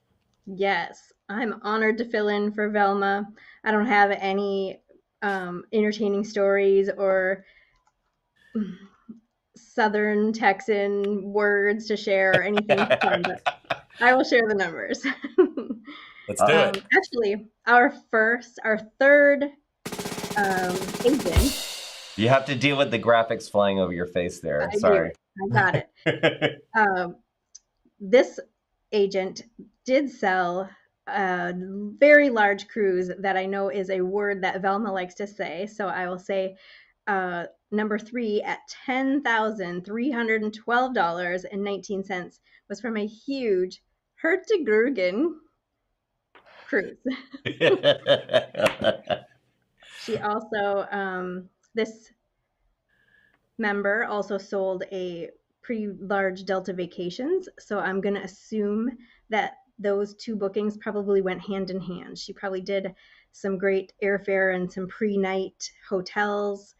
Yes, I'm honored to fill in for Velma. I don't have any entertaining stories or Southern Texan words to share or anything fun, but I will share the numbers. Let's do it. Actually, our third agent. You have to deal with the graphics flying over your face there. Sorry. I got it. This agent did sell a very large cruise that I know is a word that Velma likes to say. So I will say number 3 at $10,312.19 was from a huge Hertogrugen cruise. She also, this member also sold a pretty large Delta Vacations. So I'm going to assume that those 2 bookings probably went hand in hand. She probably did some great airfare and some pre-night hotels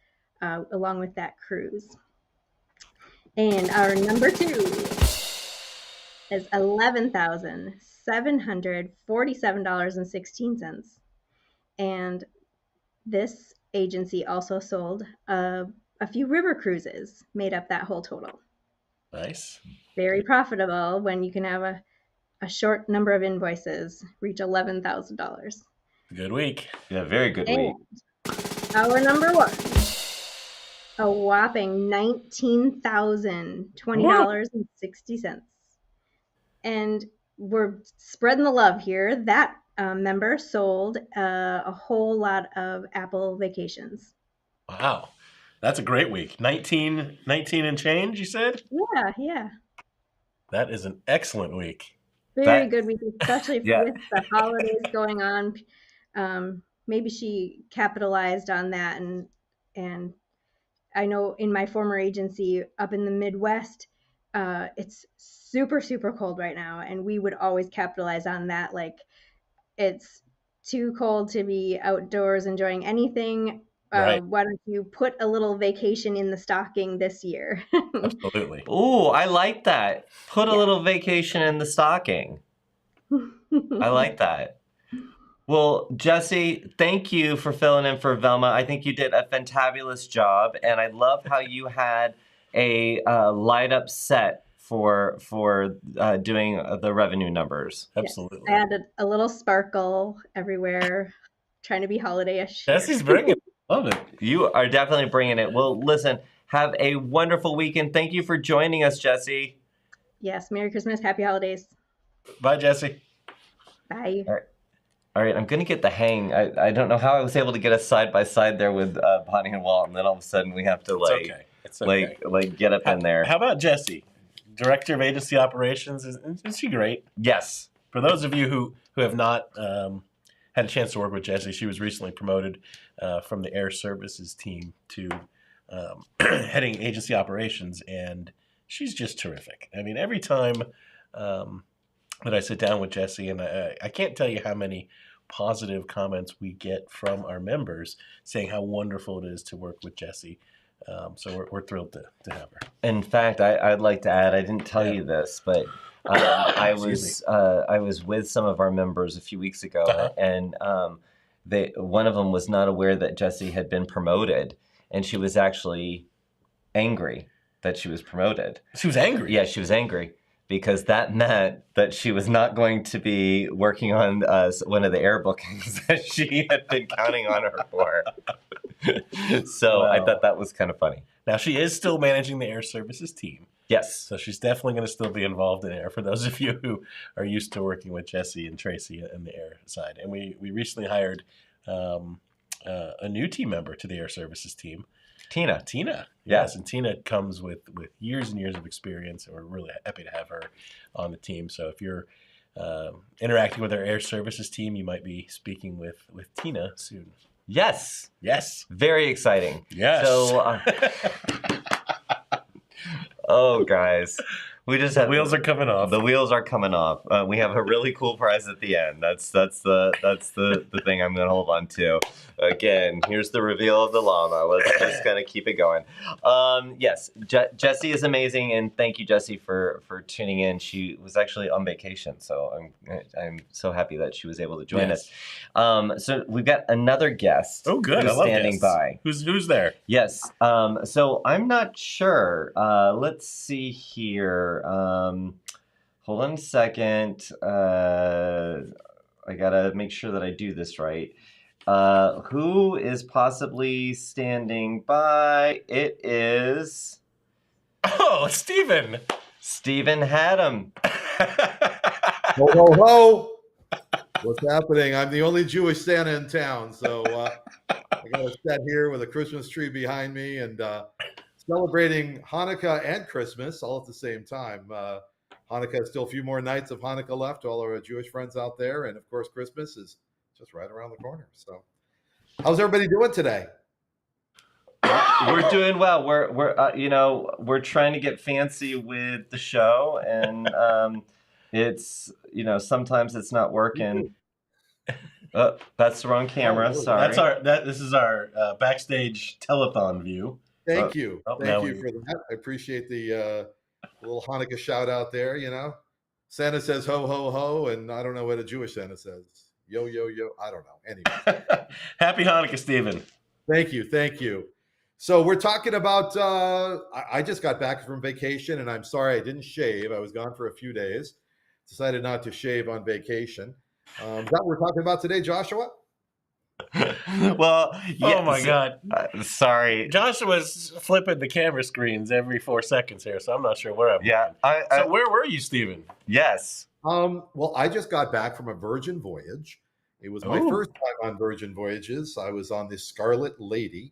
along with that cruise. And our number 2 is $11,747.16. And this agency also sold a few river cruises, made up that whole total. Nice. Very profitable when you can have a short number of invoices reach $11,000. Good week. Yeah, very good week. Our number 1, a whopping $19,020.60. And we're spreading the love here. That member sold a whole lot of Apple Vacations. Wow. That's a great week. 19 and change, you said? Yeah. That is an excellent week. Very good week, especially Yeah. with the holidays going on. Maybe she capitalized on that, and I know in my former agency up in the Midwest, it's super, super cold right now, and we would always capitalize on that. Like, it's too cold to be outdoors enjoying anything. Right. Why don't you put a little vacation in the stocking this year? Absolutely. Ooh, I like that. Put a Yeah. little vacation in the stocking. I like that. Well, Jesse, thank you for filling in for Velma. I think you did a fantabulous job, and I love how you had a light up set for doing the revenue numbers. Absolutely. Yes, I added a little sparkle everywhere, trying to be holiday-ish. Jesse's bringing it. Love it. You are definitely bringing it. Well, listen, have a wonderful weekend. Thank you for joining us, Jesse. Yes, Merry Christmas, Happy Holidays. Bye, Jesse. Bye. All right, I'm going to get the hang. I don't know how I was able to get us side by side there with Bonnie and Walt, and then all of a sudden we have to It's okay. like get up in there. How about Jessie, Director of Agency Operations? Isn't she great? Yes. For those of you who have not had a chance to work with Jessie, she was recently promoted from the Air Services team to heading Agency Operations, and she's just terrific. I mean, every time that I sit down with Jessie, and I can't tell you how many positive comments we get from our members saying how wonderful it is to work with Jessie. So we're thrilled to have her. In fact, I'd like to add, I didn't tell you this, but I was with some of our members a few weeks ago, and one of them was not aware that Jessie had been promoted, and she was actually angry that she was promoted. She was angry? Yeah, she was angry, because that meant that she was not going to be working on one of the air bookings that she had been counting on her for. So wow. I thought that was kind of funny. Now, she is still managing the Air Services team. Yes. So she's definitely going to still be involved in air, for those of you who are used to working with Jessie and Tracy in the air side. And we recently hired a new team member to the Air Services team. Tina. Yes, and Tina comes with years and years of experience, and we're really happy to have her on the team. So if you're interacting with our Air Services team, you might be speaking with Tina soon. Yes. Very exciting. Yes. So, oh, guys. We just have the wheels are coming off. The wheels are coming off. We have a really cool prize at the end. That's the thing I'm going to hold on to. Again, here's the reveal of the llama. Let's just kind of keep it going. Yes, Jessie is amazing, and thank you, Jessie, for tuning in. She was actually on vacation, so I'm so happy that she was able to join us. So we've got another guest. Oh, good! Who's standing by. Who's there? Yes. So I'm not sure. Let's see here. Hold on a second. I gotta make sure that I do this right. Who is possibly standing by? It is... Oh, Stephen! Stephen Haddam. Ho, ho, ho! What's happening? I'm the only Jewish Santa in town, so I got to sit here with a Christmas tree behind me and celebrating Hanukkah and Christmas all at the same time. Hanukkah has still a few more nights of Hanukkah left, all our Jewish friends out there, and of course Christmas is just right around the corner. So, how's everybody doing today? We're doing well. We're trying to get fancy with the show, and it's sometimes it's not working. Oh, that's the wrong camera. Oh, Sorry. This is our backstage telethon view. Thank you. Oh, Thank you for that. I appreciate the little Hanukkah shout out there, you know. Santa says ho ho ho, and I don't know what a Jewish Santa says. Yo yo yo. I don't know. Anyway. Happy Hanukkah, Stephen. Thank you. Thank you. So we're talking about I just got back from vacation, and I'm sorry I didn't shave. I was gone for a few days. Decided not to shave on vacation. Is that what we're talking about today, Joshua? Well, Oh my God. Sorry. Joshua's flipping the camera screens every 4 seconds here, so I'm not sure where I'm Yeah. looking. So where were you, Stephen? Yes. Well, I just got back from a Virgin voyage. It was my first time on Virgin voyages. I was on the Scarlet Lady.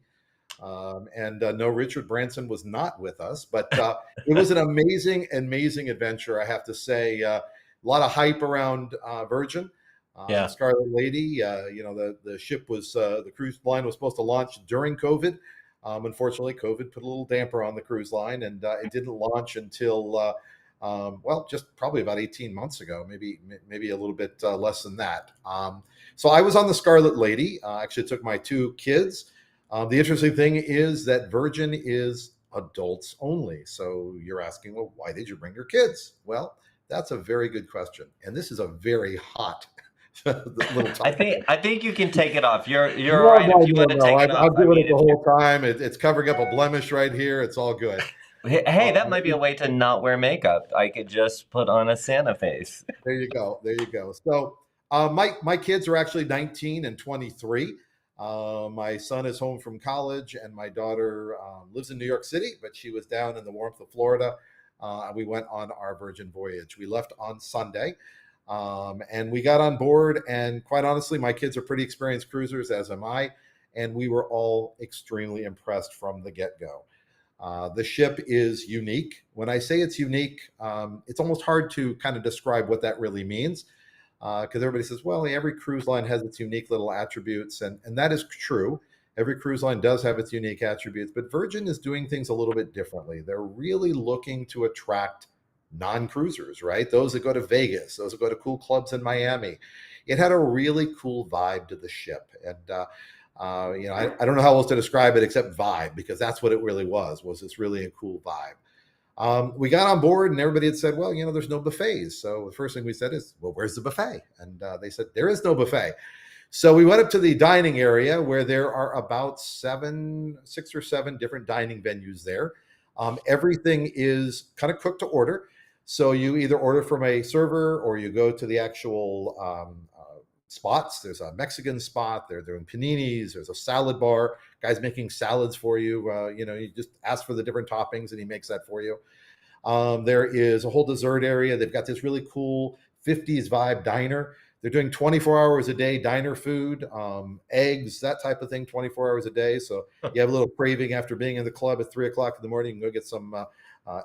And no, Richard Branson was not with us, but it was an amazing, amazing adventure. I have to say, a lot of hype around Virgin. Scarlet Lady. You know, the ship was the cruise line was supposed to launch during COVID. Unfortunately, COVID put a little damper on the cruise line, and it didn't launch until well, just probably about 18 months ago, maybe a little bit less than that. So I was on the Scarlet Lady. Actually, took my 2 kids. The interesting thing is that Virgin is adults only. So you're asking, well, why did you bring your kids? Well, that's a very good question, and this is a very hot little topic. I think you can take it off. You're all right if you want to take it off. I'm doing it the whole time. It's covering up a blemish right here. It's all good. Hey, that might be a way to not wear makeup. I could just put on a Santa face. There you go. There you go. So my kids are actually 19 and 23. My son is home from college, and my daughter lives in New York City, but she was down in the warmth of Florida. We went on our Virgin voyage. We left on Sunday, and we got on board. And quite honestly, my kids are pretty experienced cruisers, as am I, and we were all extremely impressed from the get-go. The ship is unique. When I say it's unique, it's almost hard to kind of describe what that really means. Because everybody says, well, every cruise line has its unique little attributes, and that is true. Every cruise line does have its unique attributes, but Virgin is doing things a little bit differently. They're really looking to attract non-cruisers, right? Those that go to Vegas, those that go to cool clubs in Miami. It had a really cool vibe to the ship, and you know, I don't know how else to describe it except vibe, because that's what it really was this really a cool vibe. We got on board, and everybody had said, well, you know, there's no buffets. So the first thing we said is, well, where's the buffet? And they said, there is no buffet. So we went up to the dining area, where there are about 6 or 7 different dining venues there. Everything is kind of cooked to order. So you either order from a server, or you go to the actual spots. There's a Mexican spot. They're doing paninis. There's a salad bar. Guy's making salads for you. You know, you just ask for the different toppings, and he makes that for you. There is a whole dessert area. They've got this really cool 50s vibe diner. They're doing 24 hours a day diner food, eggs, that type of thing, 24 hours a day. So you have a little craving after being in the club at 3 o'clock in the morning, you can go get some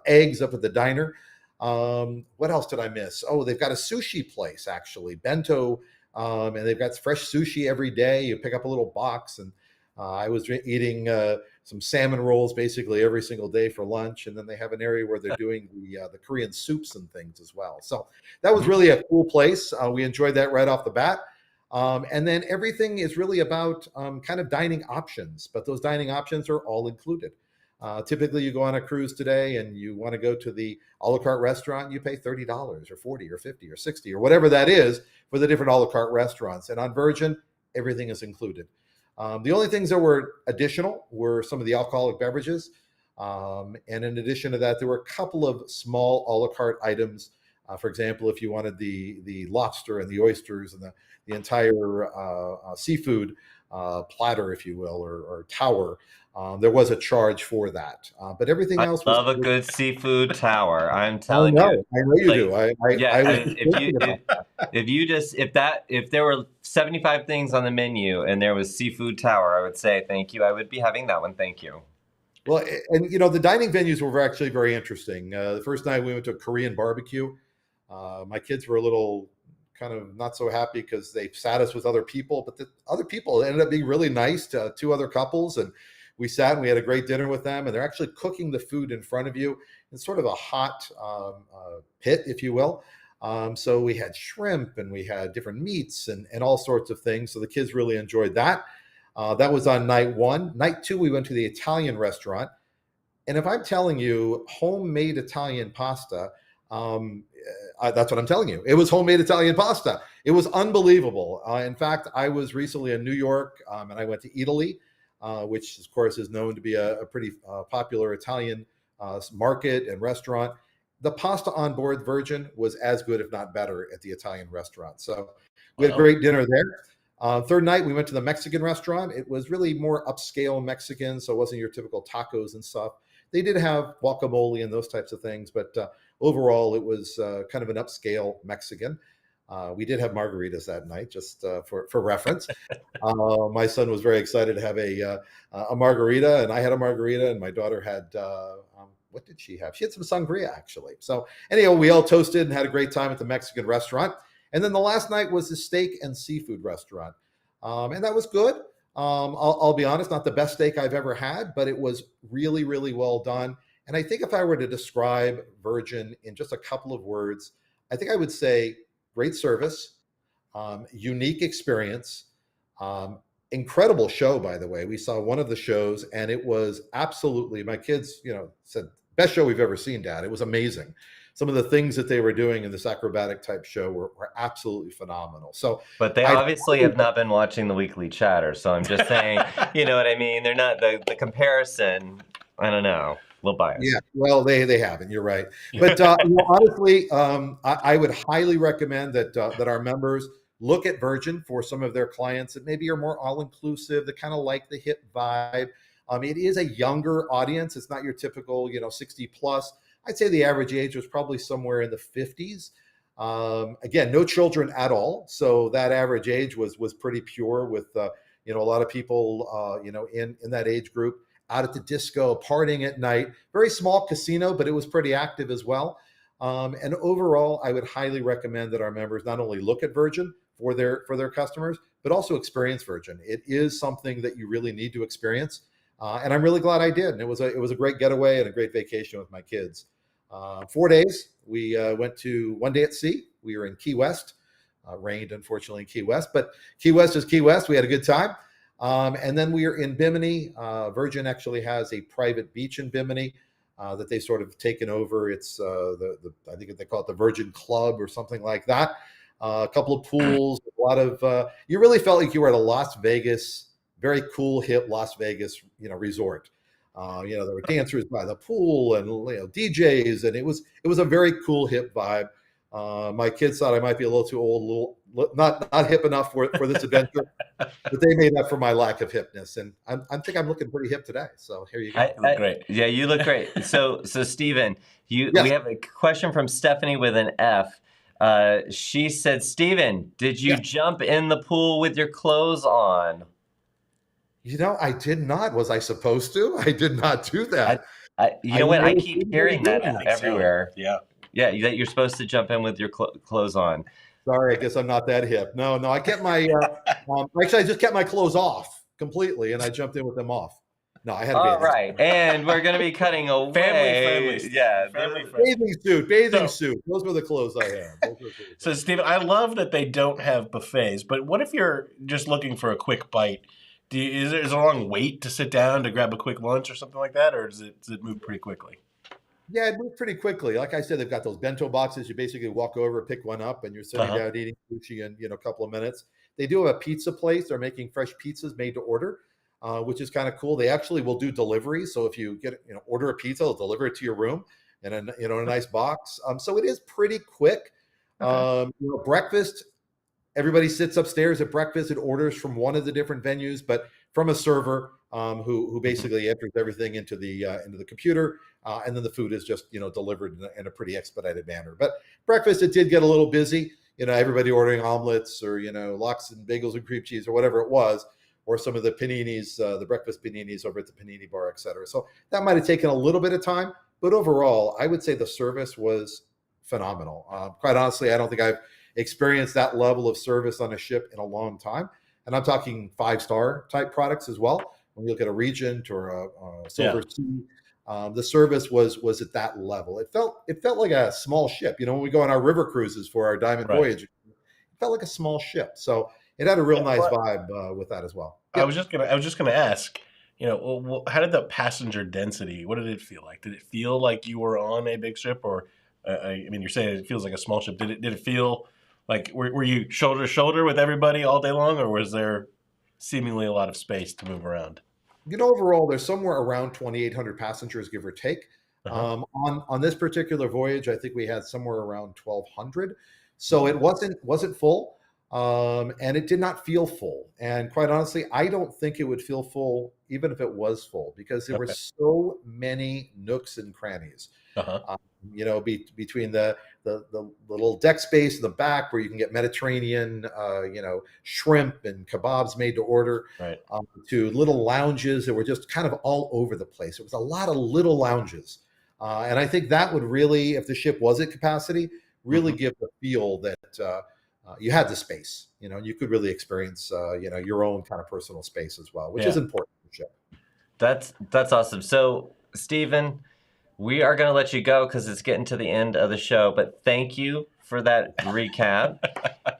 eggs up at the diner. What else did I miss? Oh, they've got a sushi place, actually, bento. And they've got fresh sushi every day. You pick up a little box, and I was eating some salmon rolls basically every single day for lunch. And then they have an area where they're doing the Korean soups and things as well. So that was really a cool place. We enjoyed that right off the bat. And then everything is really about kind of dining options, but those dining options are all included. Typically, you go on a cruise today and you want to go to the a la carte restaurant, you pay $30 or $40 or $50 or $60 or whatever that is for the different a la carte restaurants. And on Virgin, everything is included. The only things that were additional were some of the alcoholic beverages. And in addition to that, there were a couple of small a la carte items. For example, if you wanted the lobster and the oysters and the entire seafood platter, if you will, or tower, there was a charge for that. But everything else I love a good seafood tower. I'm telling you. I know you do. If there were 75 things on the menu and there was seafood tower, I would say thank you. I would be having that one. Thank you. Well, and you know, the dining venues were actually very interesting. The first night we went to a Korean barbecue. My kids were a little kind of not so happy because they sat us with other people, but the other people ended up being really nice to 2 other couples, and we sat and we had a great dinner with them, and they're actually cooking the food in front of you in sort of a hot pit, if you will. So we had shrimp and we had different meats and all sorts of things. So the kids really enjoyed that. That was on night one. Night two, we went to the Italian restaurant. And if I'm telling you homemade Italian pasta, that's what I'm telling you. It was homemade Italian pasta. It was unbelievable. In fact, I was recently in New York and I went to Italy, which of course is known to be a pretty popular Italian market and restaurant. The pasta on board Virgin was as good, if not better, at the Italian restaurant. So we had a great dinner there. Third night, we went to the Mexican restaurant. It was really more upscale Mexican, so it wasn't your typical tacos and stuff. They did have guacamole and those types of things, but overall, it was kind of an upscale Mexican. We did have margaritas that night, just for reference. My son was very excited to have a margarita, and I had a margarita, and my daughter had what did she have? She had some sangria, actually. So anyhow, we all toasted and had a great time at the Mexican restaurant. And then the last night was the steak and seafood restaurant, and that was good. I'll be honest, not the best steak I've ever had, but it was really, really well done. And I think if I were to describe Virgin in just a couple of words, I think I would say great service, unique experience, incredible show, by the way. We saw one of the shows and it was absolutely, my kids, said, best show we've ever seen, Dad. It was amazing. Some of the things that they were doing in this acrobatic type show were absolutely phenomenal. So, but they obviously have not been watching the weekly chatter. So I'm just saying, you know what I mean? They're not the comparison. I don't know. A little biased. Yeah, well, they haven't. You're right. But honestly, I would highly recommend that our members look at Virgin for some of their clients that maybe are more all-inclusive, that kind of like the hip vibe. It is a younger audience. It's not your typical, 60 plus. I'd say the average age was probably somewhere in the 50s. Again, no children at all. So that average age was pretty pure with, a lot of people, in that age group out at the disco, partying at night. Very small casino, but it was pretty active as well. And overall, I would highly recommend that our members not only look at Virgin for their customers, but also experience Virgin. It is something that you really need to experience. And I'm really glad I did. And it was a great getaway and a great vacation with my kids. 4 days. We went to 1 day at sea. We were in Key West. Rained, unfortunately, in Key West. But Key West is Key West. We had a good time. And then we are in Bimini. Virgin actually has a private beach in Bimini that they sort of taken over. It's I think they call it the Virgin Club or something like that. A couple of pools, a lot of. You really felt like you were at a Las Vegas, very cool, hip Las Vegas, resort. There were dancers by the pool and DJs, and it was a very cool, hip vibe. My kids thought I might be a little too old, not hip enough for this adventure, but they made up for my lack of hipness. And I think I'm looking pretty hip today. So here you go. You look great. Yeah, you look great. So Stephen, Yes. We have a question from Stephanie with an F. She said, Stephen, did you jump in the pool with your clothes on? I did not. Was I supposed to? I did not do that. I keep hearing that everywhere. So. Yeah, that you're supposed to jump in with your clothes on. Sorry, I guess I'm not that hip. No, I kept my, actually, I just kept my clothes off completely, and I jumped in with them off. No, I had a All right, and we're going to be cutting away. Family-friendly. Yeah. Bathing suit. Those were the clothes I had. So, Stephen, I love that they don't have buffets, but what if you're just looking for a quick bite? Is there a long wait to sit down to grab a quick lunch or something like that, or does it move pretty quickly? Yeah, it moved pretty quickly. Like I said, they've got those bento boxes. You basically walk over, pick one up, and you're sitting down eating sushi in a couple of minutes. They do have a pizza place. They're making fresh pizzas made to order, which is kind of cool. They actually will do delivery. So if you order a pizza, they'll deliver it to your room in a nice box. So it is pretty quick. Breakfast. Everybody sits upstairs at breakfast and orders from one of the different venues, but from a server who basically enters everything into the computer, and then the food is just delivered in a pretty expedited manner. But breakfast, it did get a little busy. Everybody ordering omelets or lox and bagels and cream cheese or whatever it was, or some of the paninis, the breakfast paninis over at the panini bar, et cetera. So that might have taken a little bit of time, but overall, I would say the service was phenomenal. Quite honestly, I don't think I've experienced that level of service on a ship in a long time. And I'm talking 5-star type products as well. When you look at a Regent or a Silver Sea, The service was at that level. It felt like a small ship. You know, when we go on our river cruises for our Diamond Right. Voyage, it felt like a small ship. So it had a real Yeah, nice well, vibe with that as well. I was just gonna ask, you know, well, how did the passenger density? What did it feel like? Did it feel like you were on a big ship, or I mean, you're saying it feels like a small ship. Did it feel like were you shoulder to shoulder with everybody all day long, or was there seemingly a lot of space to move around? You know, overall, there's somewhere around 2,800 passengers, give or take. Uh-huh. On this particular voyage, I think we had somewhere around 1,200. So it wasn't full, and it did not feel full. And quite honestly, I don't think it would feel full even if it was full, because there were Okay. so many nooks and crannies. Uh-huh. You know, between the little deck space in the back where you can get Mediterranean, you know, shrimp and kebabs made to order, Right. to little lounges that were just kind of all over the place. It was a lot of little lounges. And I think that would really, if the ship was at capacity, really give the feel that you had the space, you know, you could really experience, you know, your own kind of personal space as well, which is Yeah. important for the ship. That's awesome. So, Stephen, we are going to let you go because it's getting to the end of the show. But thank you for that recap,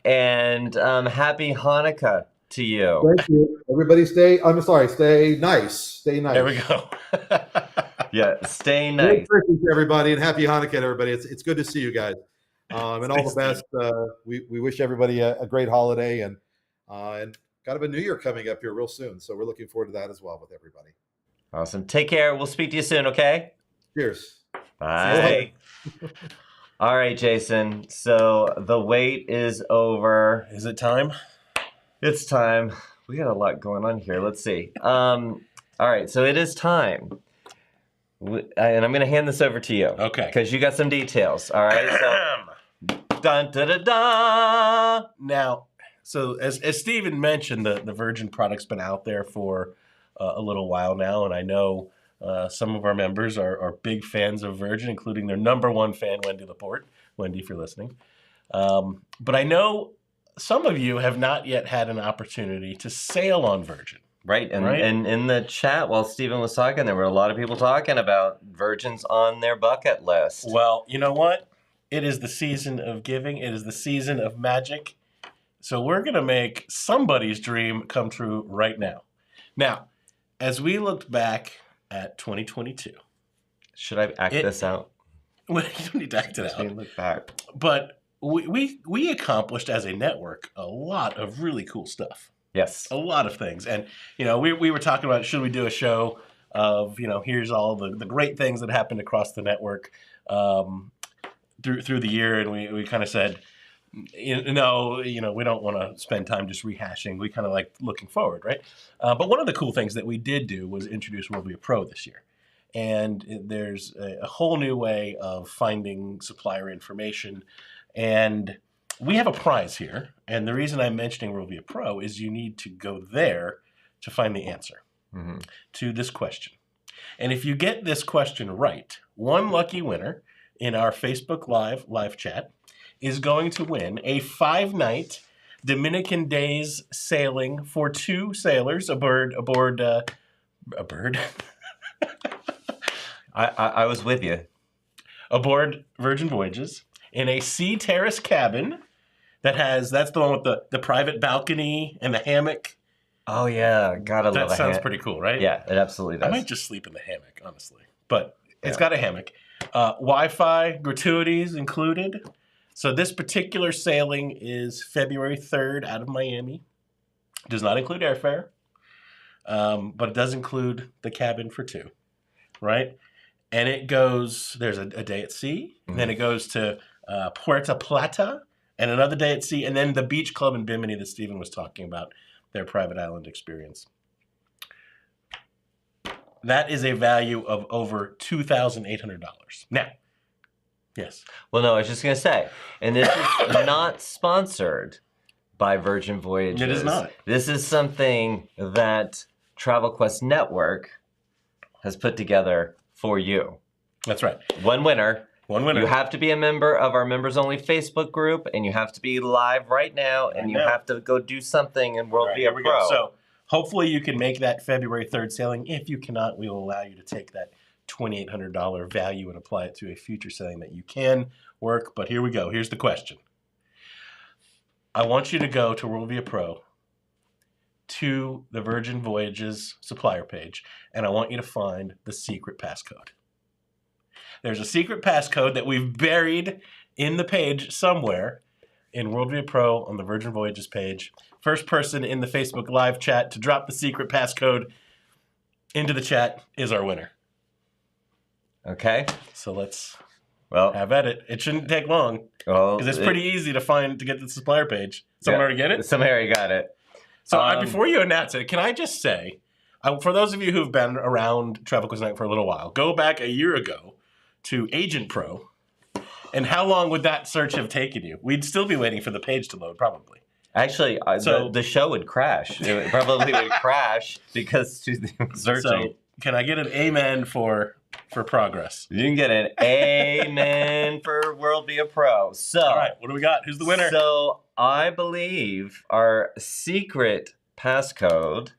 and happy Hanukkah to you. Thank you. Everybody stay nice. Stay nice. There we go. Yeah, stay Merry nice. Christmas, everybody, and happy Hanukkah, everybody. It's good to see you guys, and all the Thanks, best. We wish everybody a great holiday, and kind of a new year coming up here real soon. So we're looking forward to that as well with everybody. Awesome. Take care. We'll speak to you soon. Okay. Cheers. Bye. All right, Jason. So the wait is over. Is it time? It's time. We got a lot going on here. Let's see. All right, so it is time. And I'm going to hand this over to you. Okay. Because you got some details. All right. So, dun, da, da, da. Now, so as Steven mentioned, the Virgin product's been out there for a little while now, and I know some of our members are big fans of Virgin, including their number one fan, Wendy Laporte. Wendy, if you're listening. But I know some of you have not yet had an opportunity to sail on Virgin. Right. And, Right. and in the chat while Stephen was talking, there were a lot of people talking about Virgins on their bucket list. Well, you know what? It is the season of giving. It is the season of magic. So we're going to make somebody's dream come true right now. Now, as we looked back at 2022. Should I act this out? Well, you don't need to act it Let me out. look back. But we accomplished as a network a lot of really cool stuff. Yes. A lot of things. And, you know, we were talking about, should we do a show of, you know, here's all the great things that happened across the network through the year. And we kind of said, no, you know, we don't want to spend time just rehashing. We kind of like looking forward, right? But one of the cool things that we did do was introduce WorldVia Pro this year. And there's a whole new way of finding supplier information. And we have a prize here. And the reason I'm mentioning WorldVia Pro is you need to go there to find the answer to this question. And if you get this question right, one lucky winner in our Facebook live chat is going to win a 5-night Dominican days sailing for 2 sailors aboard a bird. I was with you. Aboard Virgin Voyages in a sea terrace cabin that's the one with the private balcony and the hammock. Oh, yeah. Gotta love That a sounds hammock. pretty cool, right? Yeah, it absolutely does. I might just sleep in the hammock, honestly. But it's Yeah. got a hammock. Wi-Fi gratuities included. So this particular sailing is February 3rd out of Miami. Does not include airfare, but it does include the cabin for 2, right? And it goes, there's a day at sea, and then it goes to Puerto Plata, and another day at sea, and then the beach club in Bimini that Stephen was talking about, their private island experience. That is a value of over $2,800. Now, yes. Well, no, I was just going to say, and this is not sponsored by Virgin Voyages. It is not. This is something that Travel Quest Network has put together for you. That's right. One winner. One winner. You have to be a member of our members only Facebook group, and you have to be live right now, and you have to go do something in All right, WorldVia here we Pro. go. So hopefully you can make that February 3rd sailing. If you cannot, we will allow you to take that $2,800 value and apply it to a future selling that you can work. But here we go. Here's the question. I want you to go to WorldVia Pro, to the Virgin Voyages supplier page, and I want you to find the secret passcode. There's a secret passcode that we've buried in the page somewhere in WorldVia Pro on the Virgin Voyages page. First person in the Facebook live chat to drop the secret passcode into the chat is our winner. Okay. So let's Well, have at it. It shouldn't take long because it's pretty easy to find to get the supplier page. Someone already get it? Somebody already got it. So before you announce it, can I just say, for those of you who've been around Travel Quiz Night for a little while, go back a year ago to Agent Pro, and how long would that search have taken you? We'd still be waiting for the page to load, probably. Actually, the show would crash. It probably would crash because she's searching. So can I get an amen for progress? You can get an amen for WorldVia Pro. So, all right, what do we got? Who's the winner? So I believe our secret passcode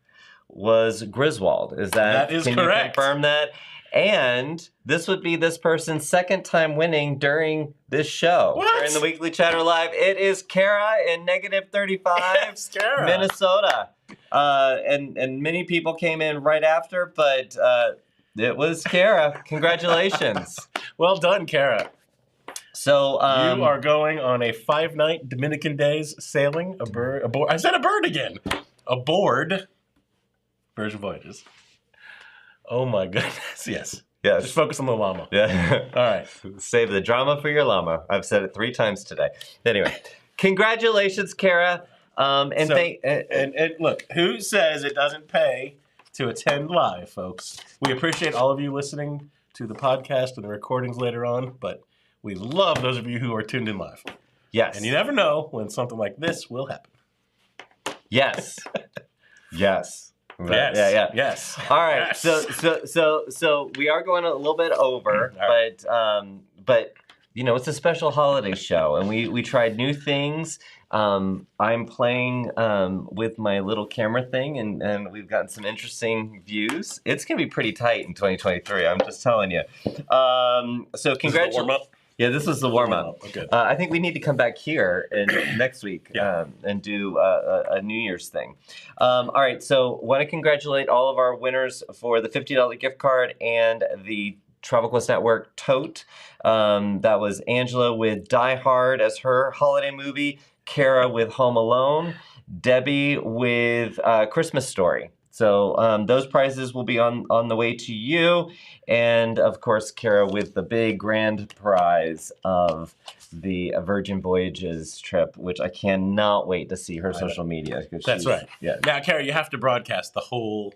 was Griswold. That is can correct. You confirm that? And this would be this person's second time winning during this show. What? During the Weekly Chatter Live. It is Kara in -35, Yes, Kara. Minnesota. And many people came in right after, but it was Kara. Congratulations. Well done, Kara. So you are going on a 5-night Dominican days sailing aboard. I said a bird again. Aboard Virgin Voyages. Oh my goodness! Yes. Yes. Just focus on the llama. Yeah. All right. Save the drama for your llama. I've said it 3 times today. Anyway, congratulations, Kara. And Look, who says it doesn't pay to attend live, folks? We appreciate all of you listening to the podcast and the recordings later on, but we love those of you who are tuned in live. Yes. And you never know when something like this will happen. Yes. Yes. Yes. Yeah. Yes. All right. Yes. So we are going a little bit over, right. but you know, it's a special holiday show, and we tried new things. I'm playing with my little camera thing, and we've gotten some interesting views. It's gonna be pretty tight in 2023. I'm just telling you. So congratulations. Yeah, this was the warm-up. Okay. I think we need to come back here next week and do a New Year's thing. All right, so want to congratulate all of our winners for the $50 gift card and the Travel Quest Network tote. That was Angela with Die Hard as her holiday movie, Kara with Home Alone, Debbie with Christmas Story. So those prizes will be on the way to you. And, of course, Kara with the big grand prize of the Virgin Voyages trip, which I cannot wait to see her social media. That's right. Yeah. Now, Kara, you have to broadcast the whole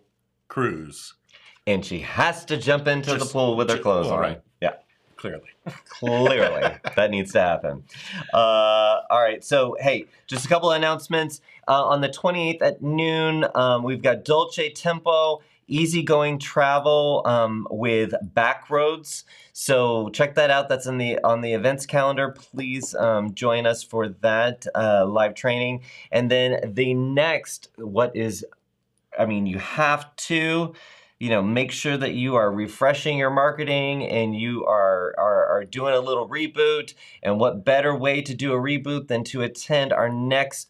cruise. And she has to jump into the pool with her clothes on. Right. Yeah. Clearly. That needs to happen. All right. So, hey, just a couple of announcements. On the 28th at noon, we've got Dolce Tempo, easygoing travel with Backroads. So check that out. That's on the events calendar. Please join us for that live training. And then the next, you have to... make sure that you are refreshing your marketing and you are doing a little reboot. And what better way to do a reboot than to attend our next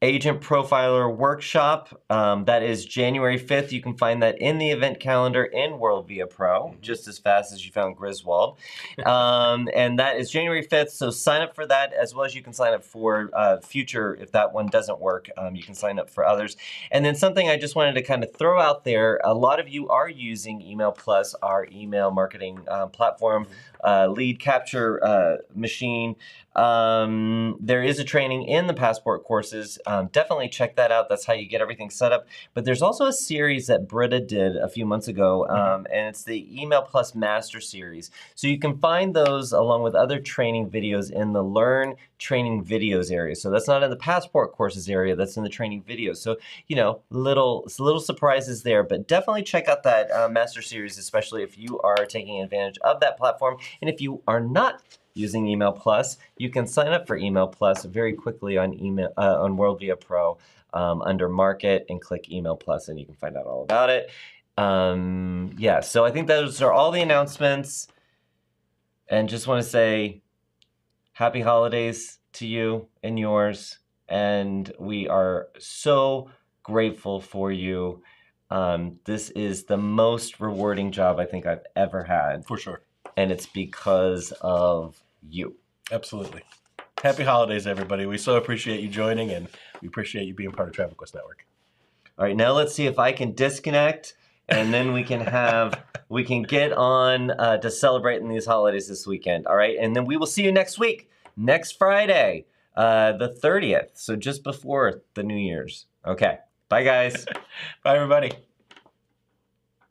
Agent Profiler Workshop. That is January 5th. You can find that in the event calendar in WorldVia Pro, just as fast as you found Griswold. And that is January 5th, so sign up for that, as well as you can sign up for future, if that one doesn't work, you can sign up for others. And then something I just wanted to kind of throw out there, a lot of you are using Email Plus, our email marketing platform, lead capture machine. There is a training in the Passport courses. Definitely check that out. That's how you get everything set up. But there's also a series that Britta did a few months ago, and it's the Email Plus Master Series. So you can find those along with other training videos in the Learn Training Videos area. So that's not in the Passport courses area, that's in the training videos. So, little surprises there, but definitely check out that Master Series, especially if you are taking advantage of that platform. And if you are not using Email Plus, you can sign up for Email Plus very quickly on WorldVia Pro under Market and click Email Plus, and you can find out all about it. Yeah, so I think those are all the announcements. And just want to say happy holidays to you and yours. And we are so grateful for you. This is the most rewarding job I think I've ever had. For sure. And it's because of you. Absolutely. Happy holidays, everybody. We so appreciate you joining, and we appreciate you being part of Travel Quest Network. All right, now let's see if I can disconnect, and then we can get on to celebrating these holidays this weekend. All right, and then we will see you next week, next Friday, the 30th. So just before the New Year's. Okay, bye guys. Bye, everybody.